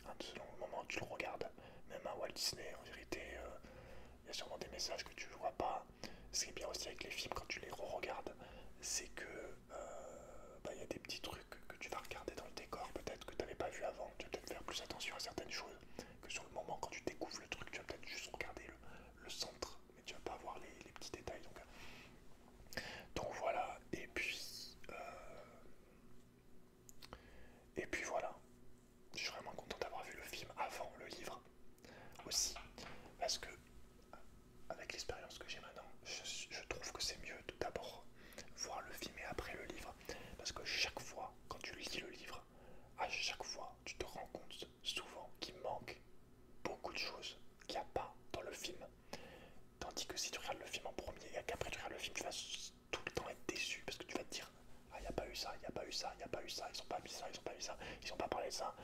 Hein, selon le moment où tu le regardes. Même un Walt Disney, en vérité, il y a sûrement des messages que tu ne vois pas. Ce qui est bien aussi avec les films quand tu les re-regardes, c'est que y a des petits trucs que tu vas regarder dans le décor, peut-être que tu n'avais pas vu avant. Tu vas peut-être faire plus attention à certaines choses que sur le moment quand tu découvres le truc. Tu vas peut-être juste regarder le centre, mais tu vas pas voir les petits détails. Donc voilà. Et puis voilà. Je suis vraiment content d'avoir vu le film avant le livre aussi, parce que avec l'expérience que j'ai maintenant, je trouve que c'est mieux de d'abord voir le film et après le livre. Parce que chaque fois, quand tu lis le livre, à chaque fois, tu te rends compte souvent qu'il manque beaucoup de choses qu'il n'y a pas dans le film. Tandis que si tu regardes le film en premier et qu'après tu regardes le film, tu vas tout le temps être déçu parce que tu vas te dire ah, il n'y a pas eu ça, il n'y a pas eu ça, il n'y a pas eu ça, ils ont pas mis ça, ils ont pas mis ça, ils ont pas parlé de ça,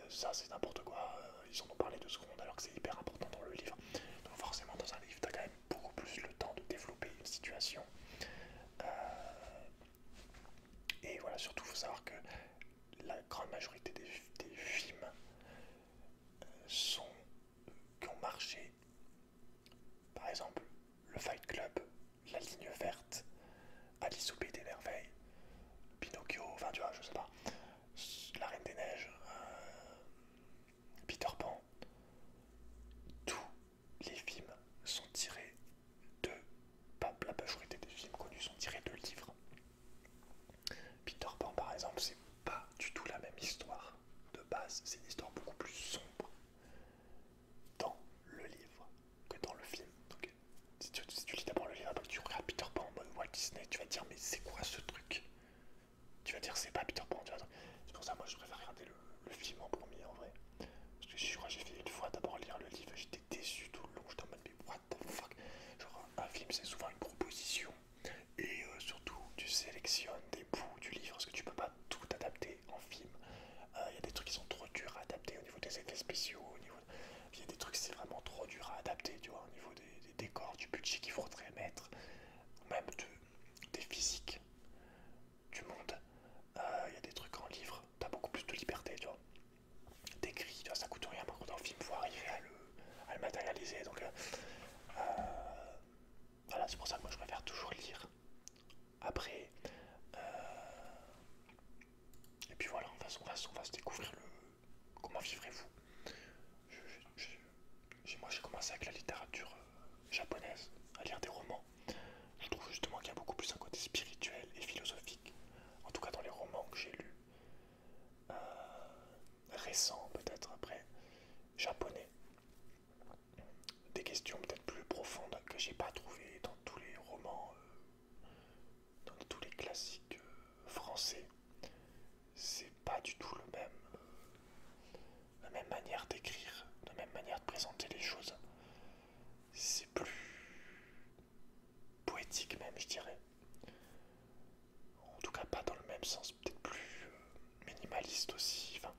ça c'est n'importe quoi, ils en ont parlé 2 secondes alors que c'est hyper important dans le livre. Donc forcément dans un livre, tu as quand même beaucoup plus le temps de développer une situation. Euh, et voilà, surtout il faut savoir que la grande majorité des films sont, qui ont marché, par exemple le Fight Club, La Ligne Verte, Alice au Pays des Merveilles, Pinocchio, enfin tu vois, je sais pas, La Reine des Neiges, Peter Pan, tous les films sont tirés de, pas la majorité des films connus sont tirés de livres. Peter Pan par exemple, c'est pas du tout la même histoire de base, c'est une histoire beaucoup plus sombre dans le livre que dans le film. Donc, si tu lis d'abord le livre, après que tu regardes Peter Pan en mode Walt Disney, tu vas te dire mais c'est quoi ce truc? Tu vas dire c'est pas Peter Pan, tu vois. C'est pour ça moi je préfère regarder le film en premier en vrai. Parce que je crois que j'ai fait une fois d'abord lire le livre, j'étais déçu tout le long, j'étais en mode mais what the fuck. Genre un film c'est souvent une proposition et surtout tu sélectionnes des bouts du livre parce que tu peux pas tout adapter en film. Il y a des trucs qui sont trop durs à adapter au niveau des effets spéciaux, il y a des trucs c'est vraiment trop dur à adapter, tu vois, au niveau des décors, du budget qu'il faudrait mettre, même des physiques du monde. Il y a des trucs en livre, t'as beaucoup plus de liberté, tu vois. D'écrit, tu vois, ça coûte rien, par contre en film, faut arriver à le matérialiser, donc voilà, c'est pour ça que moi je préfère toujours lire. Après, et puis voilà, on va se découvrir comment vivrez-vous. Moi j'ai commencé avec la littérature japonaise, à lire des romans. Je trouve justement qu'il y a beaucoup plus un côté spirituel et philosophique, en tout cas dans les romans que j'ai lus. Récents peut-être après, japonais. Des questions peut-être plus profondes que j'ai pas trouvées dans tous les romans, dans tous les classiques français. C'est pas du tout la même manière d'écrire, la même manière de présenter les choses. C'est plus poétique même, je dirais. En tout cas pas dans le même sens, peut-être plus minimaliste aussi. Enfin,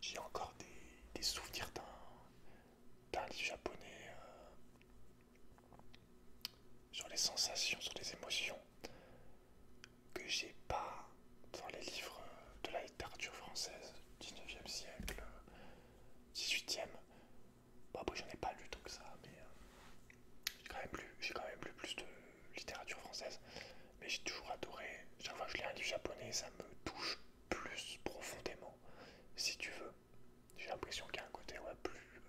j'ai encore des souvenirs d'un livre japonais sur les sensations, sur les émotions que j'ai pas dans les livres de la littérature française, 19e siècle, 18e. Bon, après, j'en ai pas lu tant que ça, mais j'ai quand même lu plus de littérature française. Mais j'ai toujours adoré. Chaque fois que je lis un livre japonais, ça me touche plus profondément, si tu veux. J'ai l'impression qu'il y a un côté plus.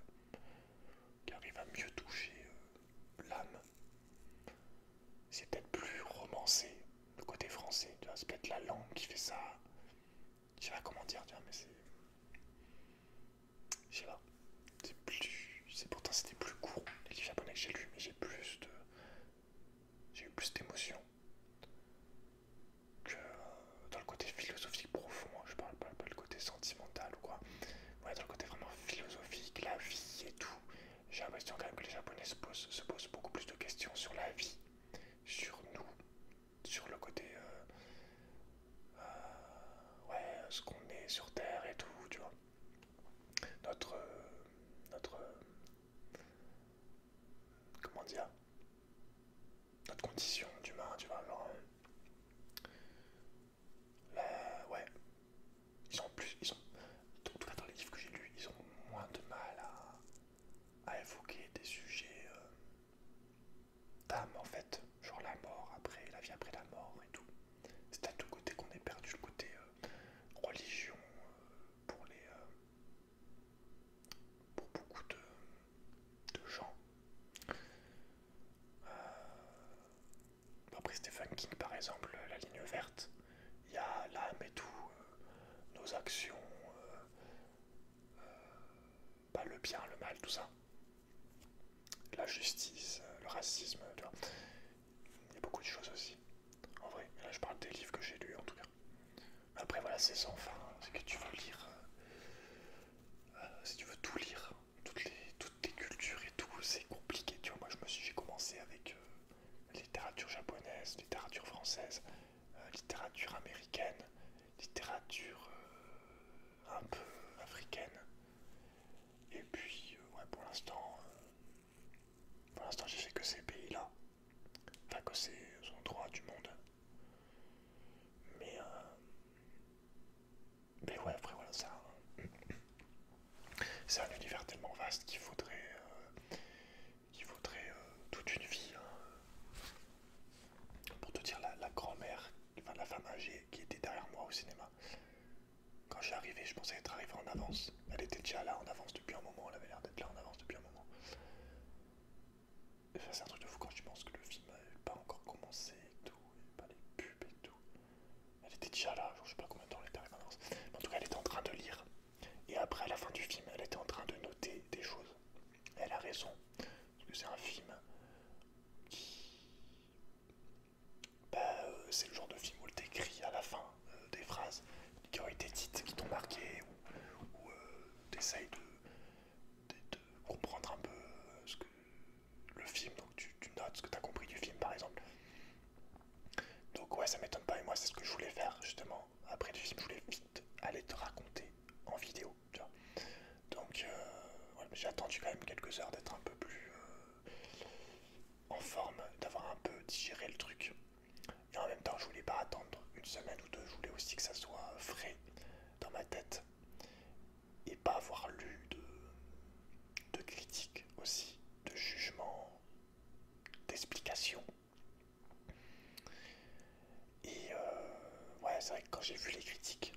Qui arrive à mieux toucher l'âme. C'est peut-être plus romancé, le côté français. C'est peut-être la langue qui fait ça. Je sais pas comment dire, tu vois, mais c'est. Je sais pas. C'est plus. Pourtant c'était plus court, les livres japonais que j'ai lus, mais j'ai plus de. J'ai eu plus d'émotions que dans le côté philosophique profond. Je parle pas le côté sentimental ou quoi. Ouais, dans le côté vraiment philosophique, la vie et tout. J'ai l'impression quand même que les japonais se posent beaucoup plus de questions sur la vie, sur nous, sur le côté conditions d'humains, tu vois, genre... ouais, ils ont plus... En tout cas, dans les livres que j'ai lus, ils ont moins de mal à évoquer des sujets d'âme, en fait. Genre la mort après, la vie après la mort et tout. C'est à tout côté qu'on est perdu, le côté religion pour pour beaucoup de gens. Après Stephen King par exemple, la ligne verte, il y a l'âme et tout, nos actions, bah, le bien, le mal, tout ça. La justice, le racisme, tu vois. Il y a beaucoup de choses aussi. En vrai, là je parle des livres que j'ai lus en tout cas. Après voilà, c'est sans fin, c'est que tu veux lire, si tu veux tout lire, toutes les cultures et tout, c'est compliqué, tu vois. Moi j'ai commencé avec littérature japonaise, littérature française, littérature américaine, littérature un peu africaine. Et puis, ouais, pour l'instant, j'ai fait que ces pays-là, enfin que ces endroits du monde. Mais, mais ouais, après voilà, c'est un univers tellement vaste qu'il faudrait toute une vie, hein. Pour te dire, la grand-mère, enfin la femme âgée qui était derrière moi au cinéma, quand j'ai arrivé, je pensais être arrivé en avance. Elle était déjà là en avance depuis un moment, elle avait l'air d'être là en avance depuis un moment. Et ça, c'est un truc de fou quand je pense que le film n'avait pas encore commencé et tout, et pas les pubs et tout. Elle était déjà là, genre, je sais pas combien de temps elle était arrivée en avance. Mais en tout cas, elle était en train de lire. Et après, à la fin du film, elle était en train de noter des choses. Et elle a raison, parce que c'est un film qui... Bah, c'est le genre de film où elle t'écrit à la fin des phrases qui ont été dites, qui t'ont marqué, ou t'essayes de comprendre un peu ce que le film, donc tu notes ce que tu as compris du film par exemple. Donc ouais, ça m'étonne pas, et moi c'est ce que je voulais faire justement. Après le film, je voulais vite aller te raconter en vidéo, tu vois. Donc ouais, j'ai attendu quand même quelques heures d'être un peu plus en forme, d'avoir un peu digéré le truc. Et en même temps, je voulais pas attendre une semaine ou deux, je voulais aussi que ça soit frais dans ma tête et pas avoir lu de critiques aussi, de jugements, d'explications. Et ouais, c'est vrai que quand j'ai vu les critiques,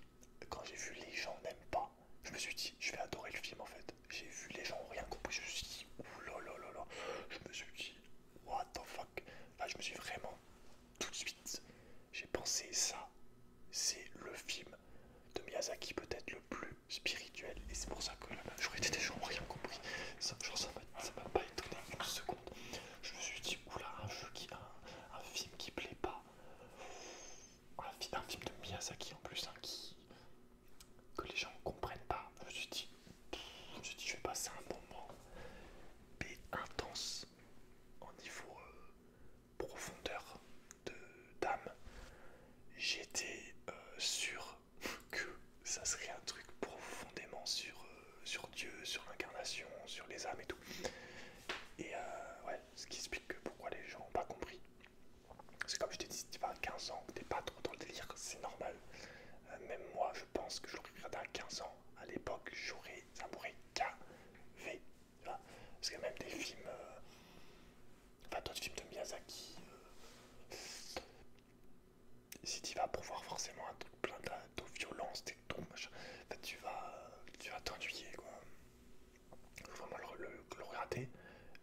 quand j'ai vu les gens n'aiment pas, je me suis dit, je vais adorer le film en fait. J'ai vu les gens ont rien compris, je me suis dit, ouh là là là là, je me suis dit, what the fuck. Là, je me suis vraiment, tout de suite, j'ai pensé ça, c'est le film de Miyazaki peut-être le plus spirituel. Et c'est pour ça que la majorité des gens n'ont rien compris. Ça, genre, ça m'a pas étonné une seconde. Je me suis dit, oula, un jeu qui a un film qui plaît pas, un film de Miyazaki en plus, hein, que les gens ne comprennent pas. Je me suis dit, je vais passer un moment mais intense en niveau profondeur d'âme. J'étais sûr que ça serait un truc profondément sur Dieu, sur l'incarnation, sur les âmes et tout. Et ouais, ce qui explique pourquoi les gens n'ont pas compris. C'est comme je t'ai dit, si tu vas à 15 ans, que t'es pas trop dans le délire, c'est normal. Même moi, je pense que je l'aurais regardé à 15 ans. À l'époque, ça m'aurait gavé. Parce que même des films, enfin d'autres films de Miyazaki, si tu vas pour voir forcément un truc plein de violence, des tons, machin, en fait, tu vas t'ennuyer, quoi. Il faut vraiment le regarder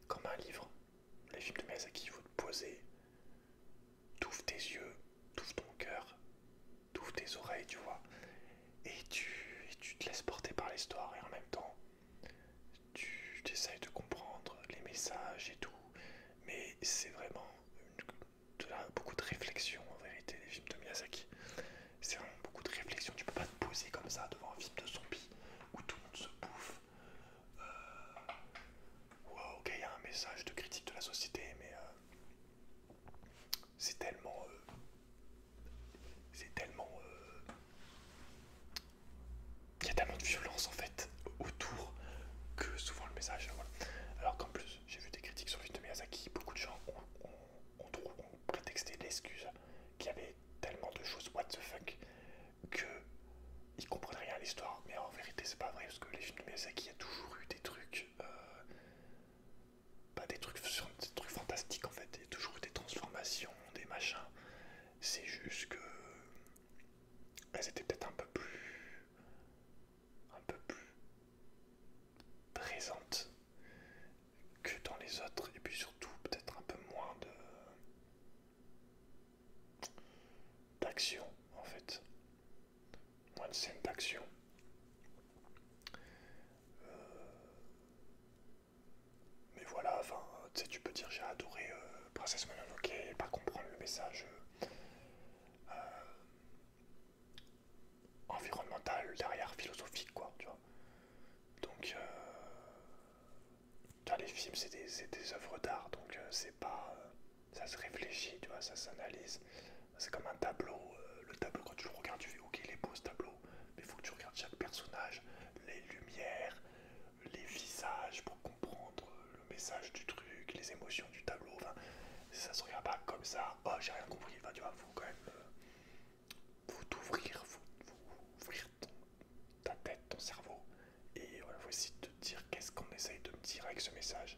comme un livre. Les films de Miyazaki, il faut te poser, t'ouvres tes yeux, t'ouvres ton cœur, t'ouvres tes oreilles, tu vois, et tu te laisses porter par l'histoire, et en même temps, tu essayes de comprendre les messages et tout. Mais c'est vraiment beaucoup de réflexion en vérité, les films de Miyazaki. C'est vraiment beaucoup de réflexion. Tu peux pas te poser comme ça devant un film de zombies où tout le monde se bouffe. Ok, il y a un message de critique de la société, mais c'est tellement. C'est tellement. Il y a tellement de violence en fait autour que souvent le message. Voilà. Alors qu'en plus, j'ai vu des critiques sur le film de Miyazaki, beaucoup de gens ont l'histoire, mais en vérité c'est pas vrai parce que les films de Miyazaki, il y a toujours eu des trucs, pas des trucs sur des trucs fantastiques en fait, il y a toujours eu des transformations, des machins. C'est juste que elles étaient peut-être un peu plus présentes que dans les autres, et puis surtout peut-être un peu moins de d'action en fait, moins de scènes d'action. Mais voilà, enfin, tu sais, tu peux dire j'ai adoré Princesse Mononoke et pas comprendre le message environnemental derrière, philosophique, quoi, tu vois. Donc, les films, c'est des œuvres d'art, donc c'est pas. Ça se réfléchit, tu vois, ça s'analyse. C'est comme un tableau. Le tableau, quand tu le regardes, tu fais ok, il est beau ce tableau, mais il faut que tu regardes chaque personnage, les lumières, les visages pour comprendre le message du truc, les émotions du tableau. Enfin, ça se regarde pas comme ça. Oh, j'ai rien compris. Enfin, tu vois, faut quand même. Faut t'ouvrir, faut ouvrir ta tête, ton cerveau. Et voilà, faut essayer de te dire qu'est-ce qu'on essaye de me dire avec ce message.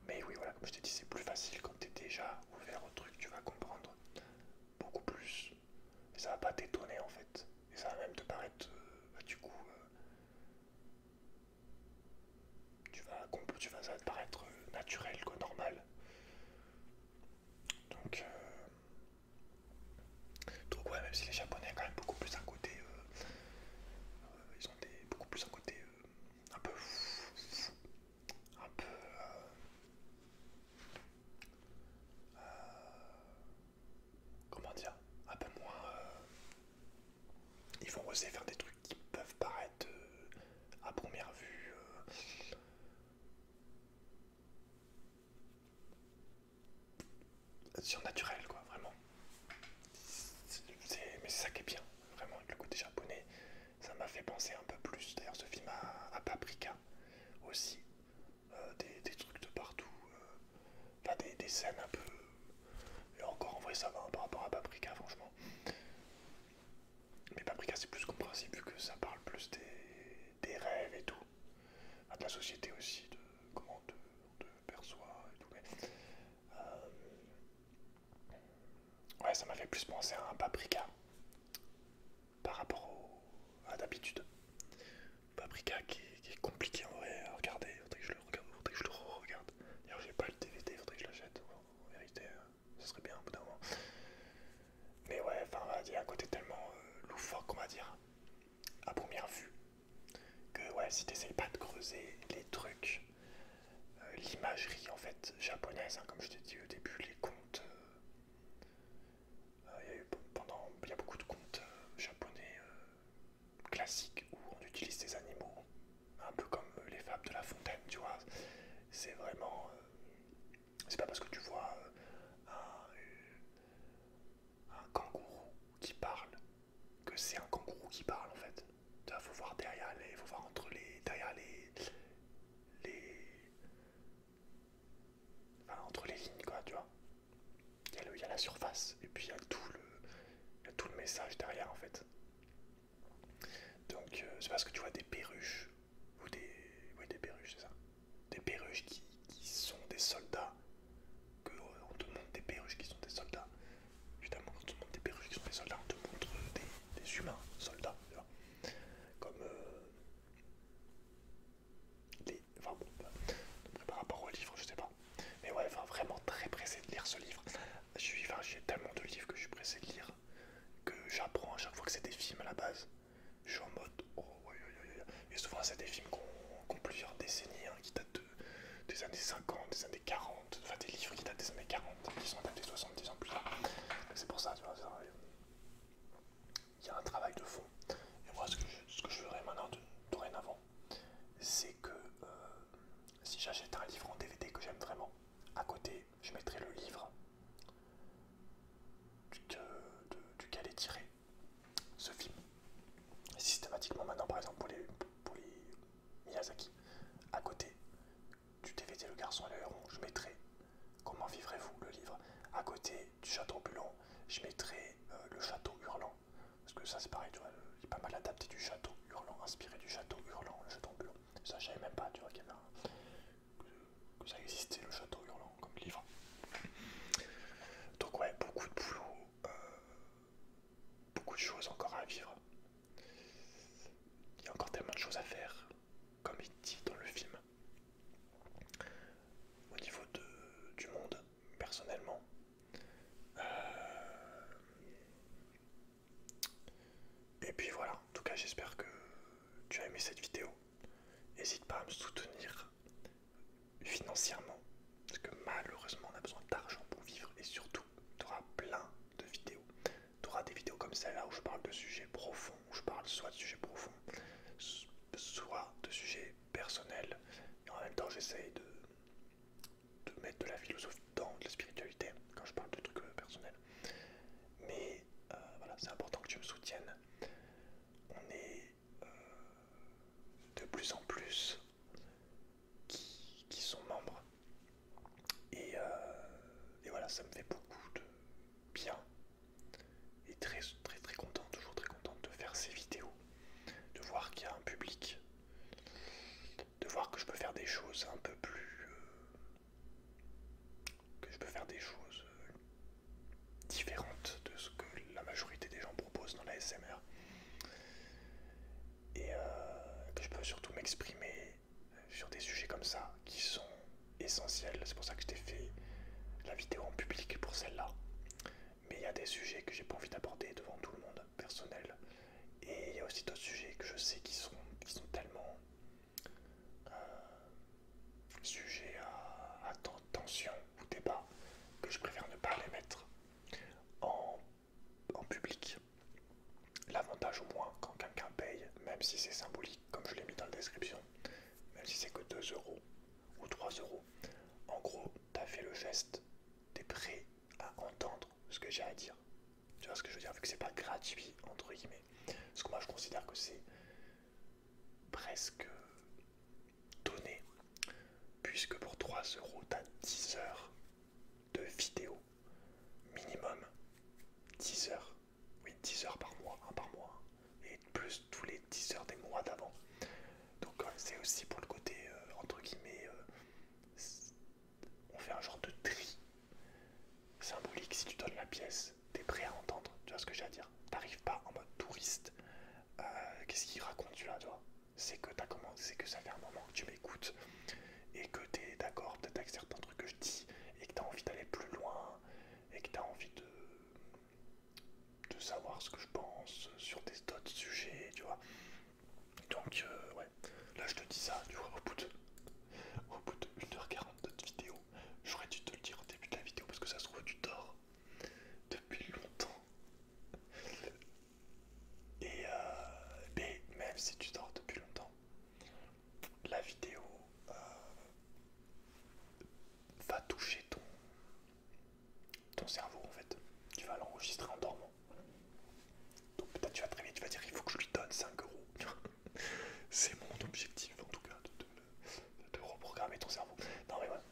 Mais oui, voilà, comme je t'ai dit, c'est plus facile quand t'es déjà ouvert au truc, tu vas comprendre beaucoup plus. Et ça va pas t'étonner en fait. Et ça va même te paraître, du coup, ça va te paraître naturel, quoi, normal. Donc, ouais, même si les Japonais ont quand même beaucoup plus un côté, ils ont beaucoup plus un côté un peu fou, un peu, comment dire, un peu moins, ils vont oser faire des trucs qui peuvent paraître à première vue surnaturel, quoi, vraiment. Mais c'est ça qui est bien, vraiment, le côté japonais. Ça m'a fait penser un peu plus, d'ailleurs, ce film à Paprika aussi. Des trucs de partout, enfin des scènes un peu. Et encore en vrai, ça va hein, par rapport à Paprika, franchement. Mais Paprika, c'est plus compréhensible vu que ça parle plus des rêves et tout. Enfin, de la société aussi, de comment on te perçoit et tout. Mais, ouais, ça m'a fait plus penser à un Paprika par rapport à d'habitude. Paprika qui est compliqué en vrai à regarder, faudrait que je le regarde, faudrait que je le re-regarde. D'ailleurs j'ai pas le DVD, faudrait que je l'achète. En vérité, ça serait bien au bout d'un moment. Mais ouais, enfin il y a un côté tellement loufoque on va dire, à première vue, que ouais si t'essayes pas de creuser les trucs, l'imagerie en fait japonaise, hein, comme je t'ai dit au début, les contes, il y a beaucoup de contes japonais classiques où on utilise des animaux, un peu comme les fables de La Fontaine, tu vois. C'est vraiment. C'est pas parce que tu vois un kangourou qui parle que c'est un kangourou qui parle en fait. Il faut voir derrière faut voir derrière les, enfin, entre les lignes quoi, tu vois. Il y a la surface et puis il y a tout le message derrière en fait. Donc c'est parce que tu vois des perruches ou des, oui des perruches c'est ça, des perruches qui sont des soldats que on te montre des perruches qui sont des soldats. Évidemment, quand on te montre des perruches qui sont des soldats, on te montre des humains soldats, tu vois. Comme enfin bon, par rapport au livre, je sais pas. Mais ouais, enfin vraiment très pressé de lire ce livre. J'ai tellement de livres que je suis pressé de lire que j'apprends à chaque fois que c'est des films à la base. Je suis en mode oh ouais, ouais, ouais, ouais. Et souvent c'est des films qui ont plusieurs décennies, hein, qui datent des années 50, des années 40, enfin des livres qui datent des années 40, qui sont datés 70 ans plus tard. C'est pour ça, tu vois, il y a un travail de fond. Et moi, ce que je ferais maintenant, dorénavant, c'est que si j'achète un livre en DVD que j'aime vraiment, à côté, je mettrai le livre duquel est tiré ce film. Systématiquement maintenant, par exemple, pour les Miyazaki, à côté du DVD Le Garçon et le Héron, je mettrai Comment vivrez-vous le livre. À côté du Château Bulan, je mettrai Le Château Hurlant. Parce que ça, c'est pareil, tu vois, est pas mal adapté du château hurlant, inspiré du château hurlant, le château ambulant. Ça, je savais même pas, tu vois, qu'il y avait que ça existait, le château hurlant, comme livre. Donc ouais, beaucoup de boulot, beaucoup de choses encore à vivre. Il y a encore tellement de choses à faire, comme il dit dans le film. Au niveau du monde, personnellement. Et puis voilà, en tout cas j'espère que tu as aimé cette vidéo. N'hésite pas à me soutenir financièrement, parce que malheureusement on a besoin d'argent pour vivre, et surtout tu auras plein de vidéos. Tu auras des vidéos comme celle-là où je parle de sujets profonds, où je parle soit de sujets profonds, soit de sujets personnels, et en même temps j'essaye de mettre de la philosophie dans de la spiritualité quand je parle de trucs personnels. Mais voilà, c'est important que tu me soutiennes. On est de plus en plus qui sont membres. Et voilà, ça me fait beaucoup de bien. Et très très très content, toujours très content de faire ces vidéos. De voir qu'il y a un public. De voir que je peux faire des choses un peu plus... que je peux faire des choses différentes de ce que la majorité des gens proposent dans la SMR. Et que je peux surtout m'exprimer sur des sujets comme ça qui sont essentiels. C'est pour ça que je t'ai fait la vidéo en public pour celle-là. Mais il y a des sujets que j'ai pas envie d'aborder devant tout le monde, personnel. Et il y a aussi d'autres sujets que je sais qui sont tellement sujets à tension ou débat que je préfère ne pas les mettre en public. L'avantage au moins quand quelqu'un paye, même si c'est symbolique, comme je l'ai mis dans la description, même si c'est que 2 € ou 3 €, en gros, t'as fait le geste, t'es prêt à entendre ce que j'ai à dire. Tu vois ce que je veux dire, vu que c'est pas gratuit, entre guillemets. Parce que moi je considère que c'est presque donné, puisque pour 3 € t'as 10 heures de vidéo minimum. 10 heures, oui, 10 heures par mois, un par mois, et plus tous les 10 heures des mois d'avant. Donc c'est aussi pour le côté entre guillemets, on fait un genre de tri symbolique. Si tu donnes la pièce, t'es prêt à entendre, tu vois ce que j'ai à dire. T'arrives pas en mode touriste. Qu'est-ce qu'il raconte celui-là, toi? C'est que t'as commencé, c'est que ça fait un moment que tu m'écoutes et que t'es d'accord peut-être avec certains trucs que je dis et que t'as envie d'aller plus loin et que t'as envie de savoir ce que je pense sur d'autres sujets, tu vois. Donc ouais, là je te dis ça, tu vois, au bout de 1h42 de vidéo, j'aurais dû te le dire au début de la vidéo parce que ça se trouve tu dors depuis longtemps. Et mais même si tu dors depuis longtemps, la vidéo va toucher ton cerveau en fait. Tu vas l'enregistrer en dormant. Donc peut-être tu vas te réveiller, tu vas dire il faut que je lui donne 5 €. C'est mon objectif en tout cas, de reprogrammer ton cerveau. Non mais ouais.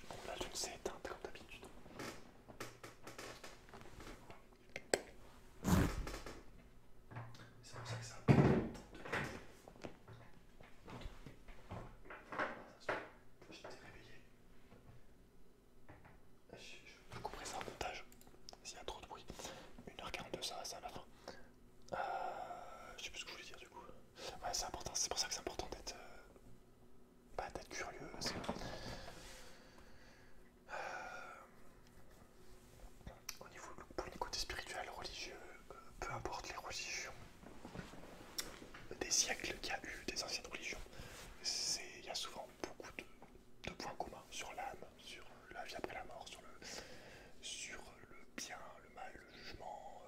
Bon, la lune s'est éteinte comme d'habitude. C'est pour ça que ça a je t'ai réveillé. Je couperai ça au montage s'il y a trop de bruit. 1h42, ça va, c'est à la fin. Je sais plus ce que je voulais dire du coup. Ouais, c'est important, c'est pour ça que c'est important d'être d'être curieux. Pour les côtés spirituels, religieux, peu importe les religions, des siècles qu'il y a eu, des anciennes religions, il y a souvent beaucoup de points communs sur l'âme, sur la vie après la mort, sur le bien, le mal, le jugement.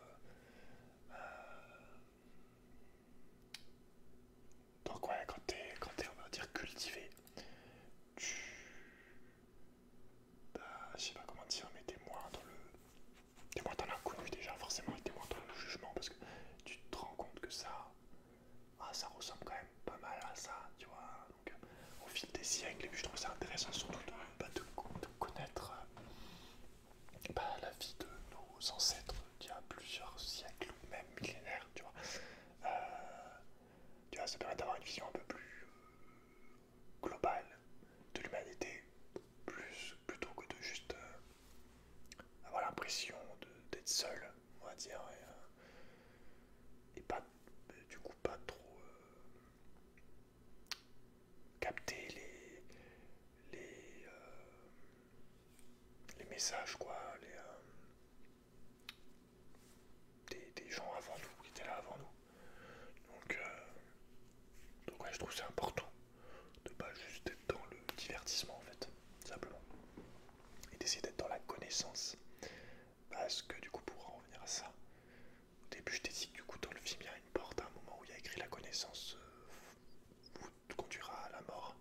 Donc ouais, quand t'es on va dire cultivé, tu... Bah, je sais pas comment dire, mais t'es moins dans l'inconnu déjà, forcément, et t'es moins dans le jugement, parce que tu te rends compte que ça ressemble quand même pas mal à ça, tu vois. Donc au fil des siècles, et puis je trouve ça intéressant surtout de connaître la vie de nos ancêtres d'il y a plusieurs plusieurs siècles ou même millénaires, tu vois. Tu vois, ça permet d'avoir une vision un peu plus globale de l'humanité, plutôt que de juste avoir l'impression d'être seul, on va dire, et pas, du coup, pas trop capter les messages, quoi, des gens avant nous, qui étaient là avant nous. Donc ouais, je trouve que c'est important de pas juste être dans le divertissement, en fait, simplement. Et d'essayer d'être dans la connaissance. Parce que du coup, pour en revenir à ça, au début je t'ai dit que du coup dans le film il y a une porte à un moment où il y a écrit la connaissance vous conduira à la mort.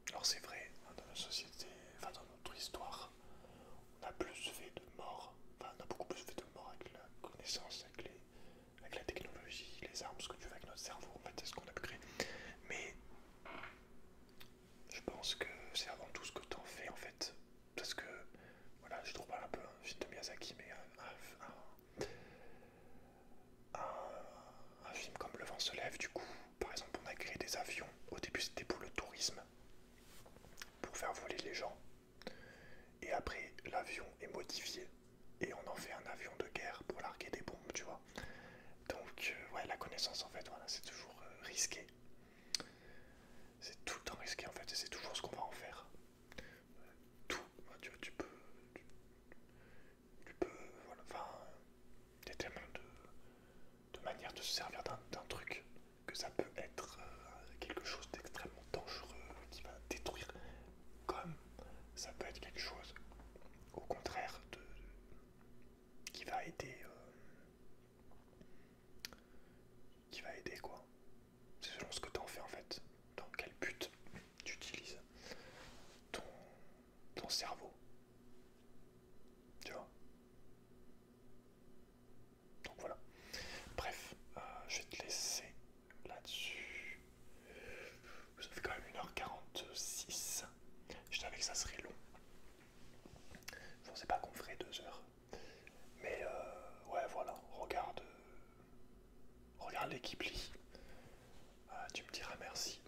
Alors c'est vrai, hein, dans notre société, enfin dans notre histoire, on a plus fait de morts, enfin on a beaucoup plus fait de morts avec la connaissance, avec la technologie, les armes, ce que tu veux avec notre cerveau, en fait c'est ce qu'on a pu créer. Mais je pense que c'est avant tout ce que t'en fais en fait. Parce que, voilà, je trouve pas un peu un film de Miyazaki, mais un film comme Le vent se lève, du coup, par exemple, on a créé des avions. Au début, c'était pour le tourisme, pour faire voler les gens. Et après, l'avion est modifié et on en fait un avion de guerre pour larguer des bombes, tu vois. Donc, ouais, la connaissance, en fait, voilà, c'est toujours risqué. C'est tout le temps risqué, en fait, et c'est toujours ce qu'on va en faire. Tout, tu peux, voilà, enfin, il y a tellement de manières de se servir d'un truc que ça peut être quelque chose d'extrêmement dangereux qui va détruire, comme ça peut être quelque chose au contraire qui va aider, quoi. C'est selon ce que tu en fais en fait, dans quel but tu utilises ton, ton cerveau, tu vois. Donc voilà. Bref, je vais te laisser là-dessus. Ça fait quand même 1h46. Je savais que ça serait long. Je pensais pas qu'on ferait 2 heures. Mais ouais, voilà, regarde les Ghibli. Tu me diras merci.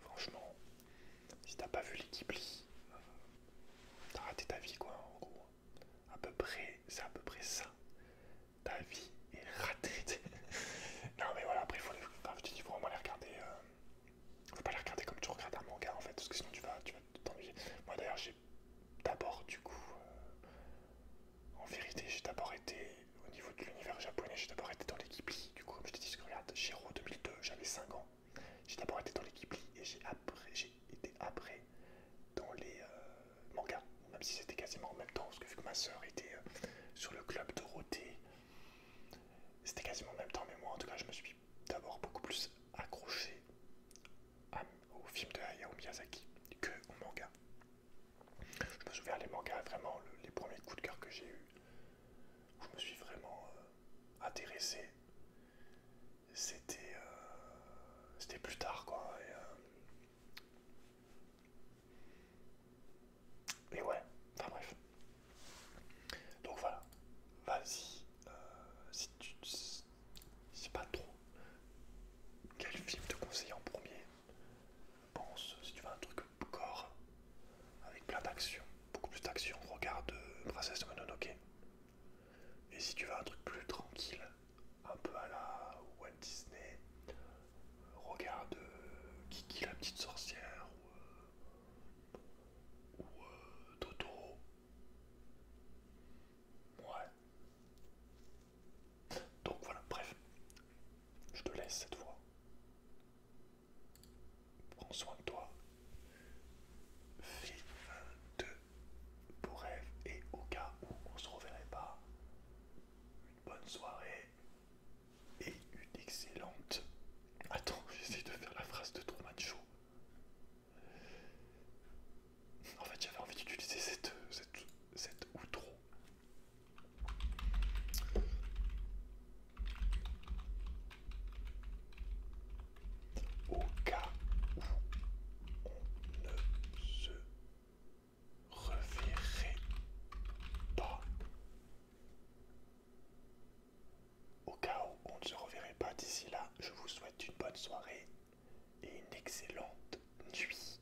Franchement, si t'as pas vu les Ghibli, t'as raté ta vie, quoi, en gros. C'est à peu près ça. Ta vie est ratée. Non, mais voilà, après, enfin, je te dis, faut vraiment les regarder. Faut pas les regarder comme tu regardes un manga, en fait, parce que sinon tu vas t'ennuyer. Moi, d'ailleurs, j'ai d'abord, du coup, en vérité, j'ai d'abord été, au niveau de l'univers japonais, j'ai d'abord été dans les Ghibli. Du coup, comme je te dis, regarde, Shiro 2002, j'avais 5 ans. J'ai d'abord été dans les Ghibli et j'ai été après dans les mangas, même si c'était quasiment en même temps, parce que vu que ma soeur était sur le club Dorothée, c'était quasiment en même temps, mais moi en tout cas je me suis d'abord beaucoup plus accroché au film de Hayao Miyazaki que au manga. Je me souviens les mangas, vraiment les premiers coups de cœur que j'ai eu, où je me suis vraiment intéressé, c'était plus tard, quoi. Et ouais, enfin bref. Donc voilà, vas-y, si tu sais pas trop quel film te conseiller en premier, pense, si tu veux un truc gore, avec plein d'action, beaucoup plus d'action, regarde Princesse Mononoke. Et si tu veux un truc plus tranquille, un peu à la Walt Disney, regarde Kiki la petite sorcière ou Totoro. Ouais. Donc voilà, bref, je te laisse cette fois. Prends soin de toi. Fais de beaux rêves et au cas où on se reverrait pas, une bonne soirée et une excellente... Attends, j'essaie de faire la phrase de Truman Show. En fait, j'avais envie d'utiliser cette outro. Au cas où je vous souhaite une bonne soirée et une excellente nuit.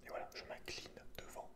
Et voilà, je m'incline devant